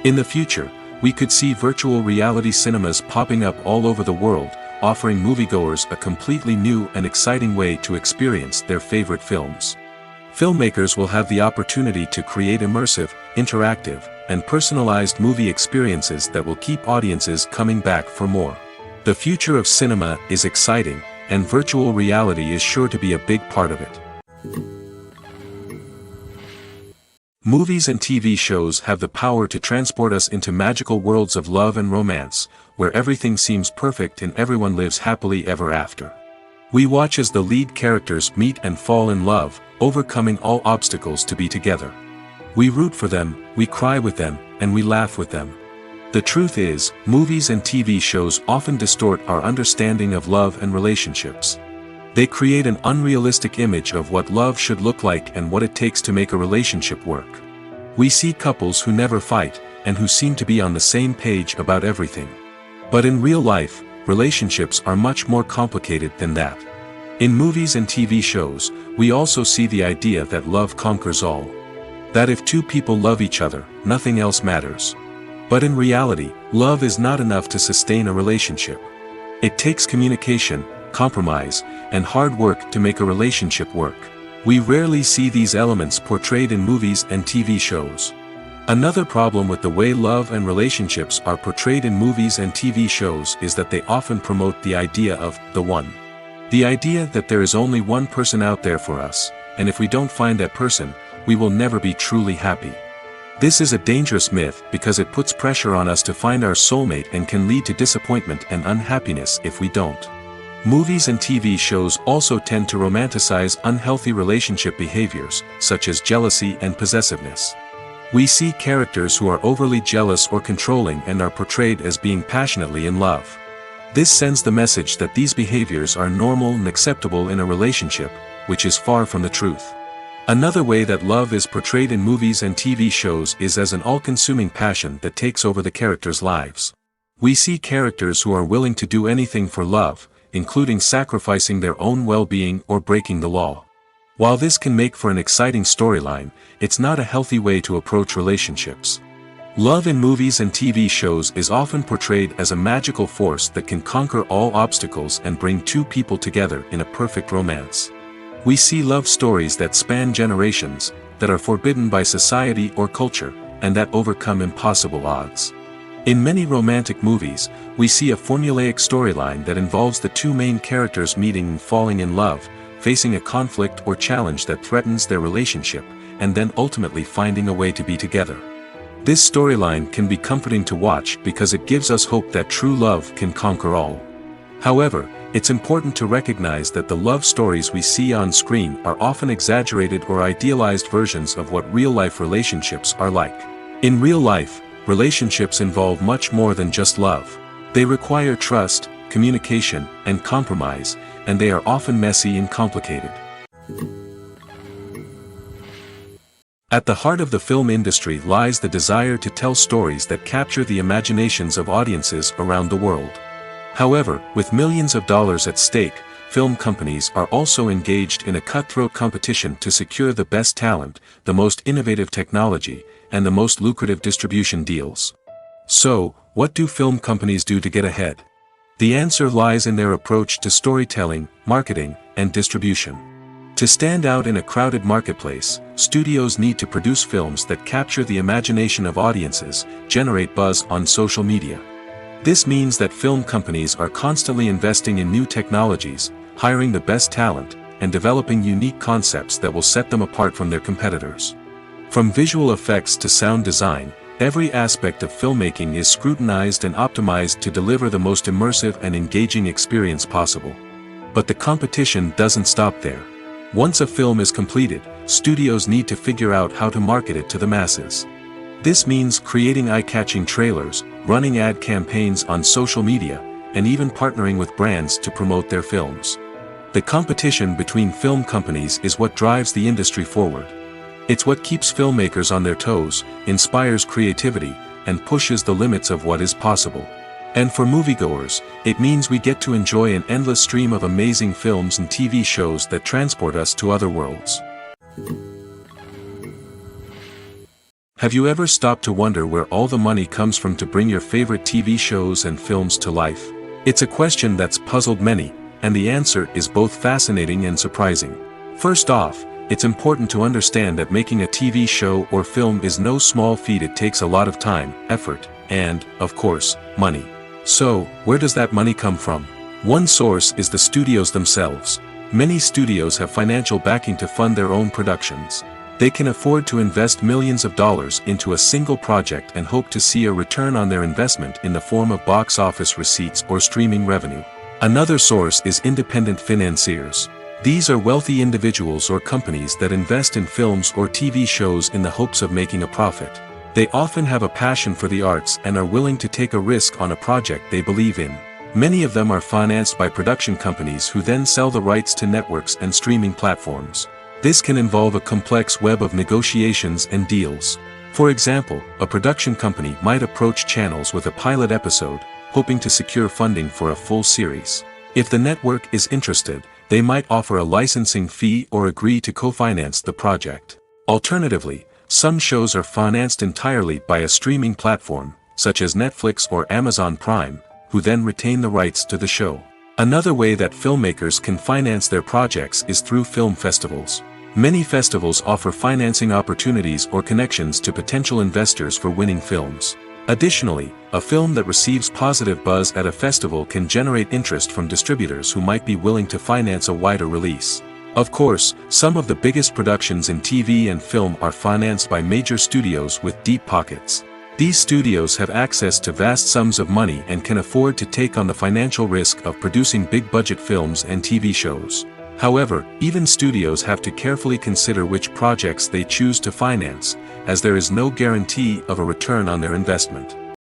In the future, we could see virtual reality cinemas popping up all over the world, offering moviegoers a completely new and exciting way to experience their favorite films. Filmmakers will have the opportunity to create immersive, interactive, and personalized movie experiences that will keep audiences coming back for more. The future of cinema is exciting, and virtual reality is sure to be a big part of it. Movies and TV shows have the power to transport us into magical worlds of love and romance, where everything seems perfect and everyone lives happily ever after. We watch as the lead characters meet and fall in love, overcoming all obstacles to be together. We root for them, we cry with them, and we laugh with them. The truth is, movies and TV shows often distort our understanding of love and relationships. They create an unrealistic image of what love should look like and what it takes to make a relationship work. We see couples who never fight, and who seem to be on the same page about everything. But in real life, relationships are much more complicated than that. In movies and TV shows, we also see the idea that love conquers all. That if two people love each other, nothing else matters. But in reality, love is not enough to sustain a relationship. It takes communication, compromise, and hard work to make a relationship work. We rarely see these elements portrayed in movies and TV shows. Another problem with the way love and relationships are portrayed in movies and TV shows is that they often promote the idea of the one. The idea that there is only one person out there for us, and if we don't find that person, we will never be truly happy. This is a dangerous myth because it puts pressure on us to find our soulmate and can lead to disappointment and unhappiness if we don't. Movies and TV shows also tend to romanticize unhealthy relationship behaviors, such as jealousy and possessiveness. We see characters who are overly jealous or controlling and are portrayed as being passionately in love. This sends the message that these behaviors are normal and acceptable in a relationship, which is far from the truth. Another way that love is portrayed in movies and TV shows is as an all-consuming passion that takes over the characters' lives. We see characters who are willing to do anything for love, including sacrificing their own well-being or breaking the law. While this can make for an exciting storyline, it's not a healthy way to approach relationships. Love in movies and TV shows is often portrayed as a magical force that can conquer all obstacles and bring two people together in a perfect romance. We see love stories that span generations, that are forbidden by society or culture, and that overcome impossible odds. In many romantic movies, we see a formulaic storyline that involves the two main characters meeting and falling in love, facing a conflict or challenge that threatens their relationship, and then ultimately finding a way to be together. This storyline can be comforting to watch because it gives us hope that true love can conquer all. However, it's important to recognize that the love stories we see on screen are often exaggerated or idealized versions of what real-life relationships are like. In real life, relationships involve much more than just love. They require trust, communication, and compromise, and they are often messy and complicated. At the heart of the film industry lies the desire to tell stories that capture the imaginations of audiences around the world. However, with millions of dollars at stake, film companies are also engaged in a cutthroat competition to secure the best talent, the most innovative technology, and the most lucrative distribution deals. So, what do film companies do to get ahead? The answer lies in their approach to storytelling, marketing, and distribution. To stand out in a crowded marketplace, studios need to produce films that capture the imagination of audiences, generate buzz on social media. This means that film companies are constantly investing in new technologies, hiring the best talent, and developing unique concepts that will set them apart from their competitors. From visual effects to sound design, every aspect of filmmaking is scrutinized and optimized to deliver the most immersive and engaging experience possible. But the competition doesn't stop there. Once a film is completed, studios need to figure out how to market it to the masses. This means creating eye-catching trailers, running ad campaigns on social media, and even partnering with brands to promote their films. The competition between film companies is what drives the industry forward. It's what keeps filmmakers on their toes, inspires creativity, and pushes the limits of what is possible. And for moviegoers, it means we get to enjoy an endless stream of amazing films and TV shows that transport us to other worlds. Have you ever stopped to wonder where all the money comes from to bring your favorite TV shows and films to life? It's a question that's puzzled many, and the answer is both fascinating and surprising. First off, it's important to understand that making a TV show or film is no small feat. It takes a lot of time, effort, and, of course, money. So, where does that money come from? One source is the studios themselves. Many studios have financial backing to fund their own productions. They can afford to invest millions of dollars into a single project and hope to see a return on their investment in the form of box office receipts or streaming revenue. Another source is independent financiers. These are wealthy individuals or companies that invest in films or TV shows in the hopes of making a profit. They often have a passion for the arts and are willing to take a risk on a project they believe in. Many of them are financed by production companies who then sell the rights to networks and streaming platforms. This can involve a complex web of negotiations and deals. For example, a production company might approach channels with a pilot episode, hoping to secure funding for a full series. If the network is interested, they might offer a licensing fee or agree to co-finance the project. Alternatively, some shows are financed entirely by a streaming platform, such as Netflix or Amazon Prime, who then retain the rights to the show. Another way that filmmakers can finance their projects is through film festivals. Many festivals offer financing opportunities or connections to potential investors for winning films. Additionally, a film that receives positive buzz at a festival can generate interest from distributors who might be willing to finance a wider release. Of course, some of the biggest productions in TV and film are financed by major studios with deep pockets. These studios have access to vast sums of money and can afford to take on the financial risk of producing big-budget films and TV shows. However, even studios have to carefully consider which projects they choose to finance, as there is no guarantee of a return on their investment.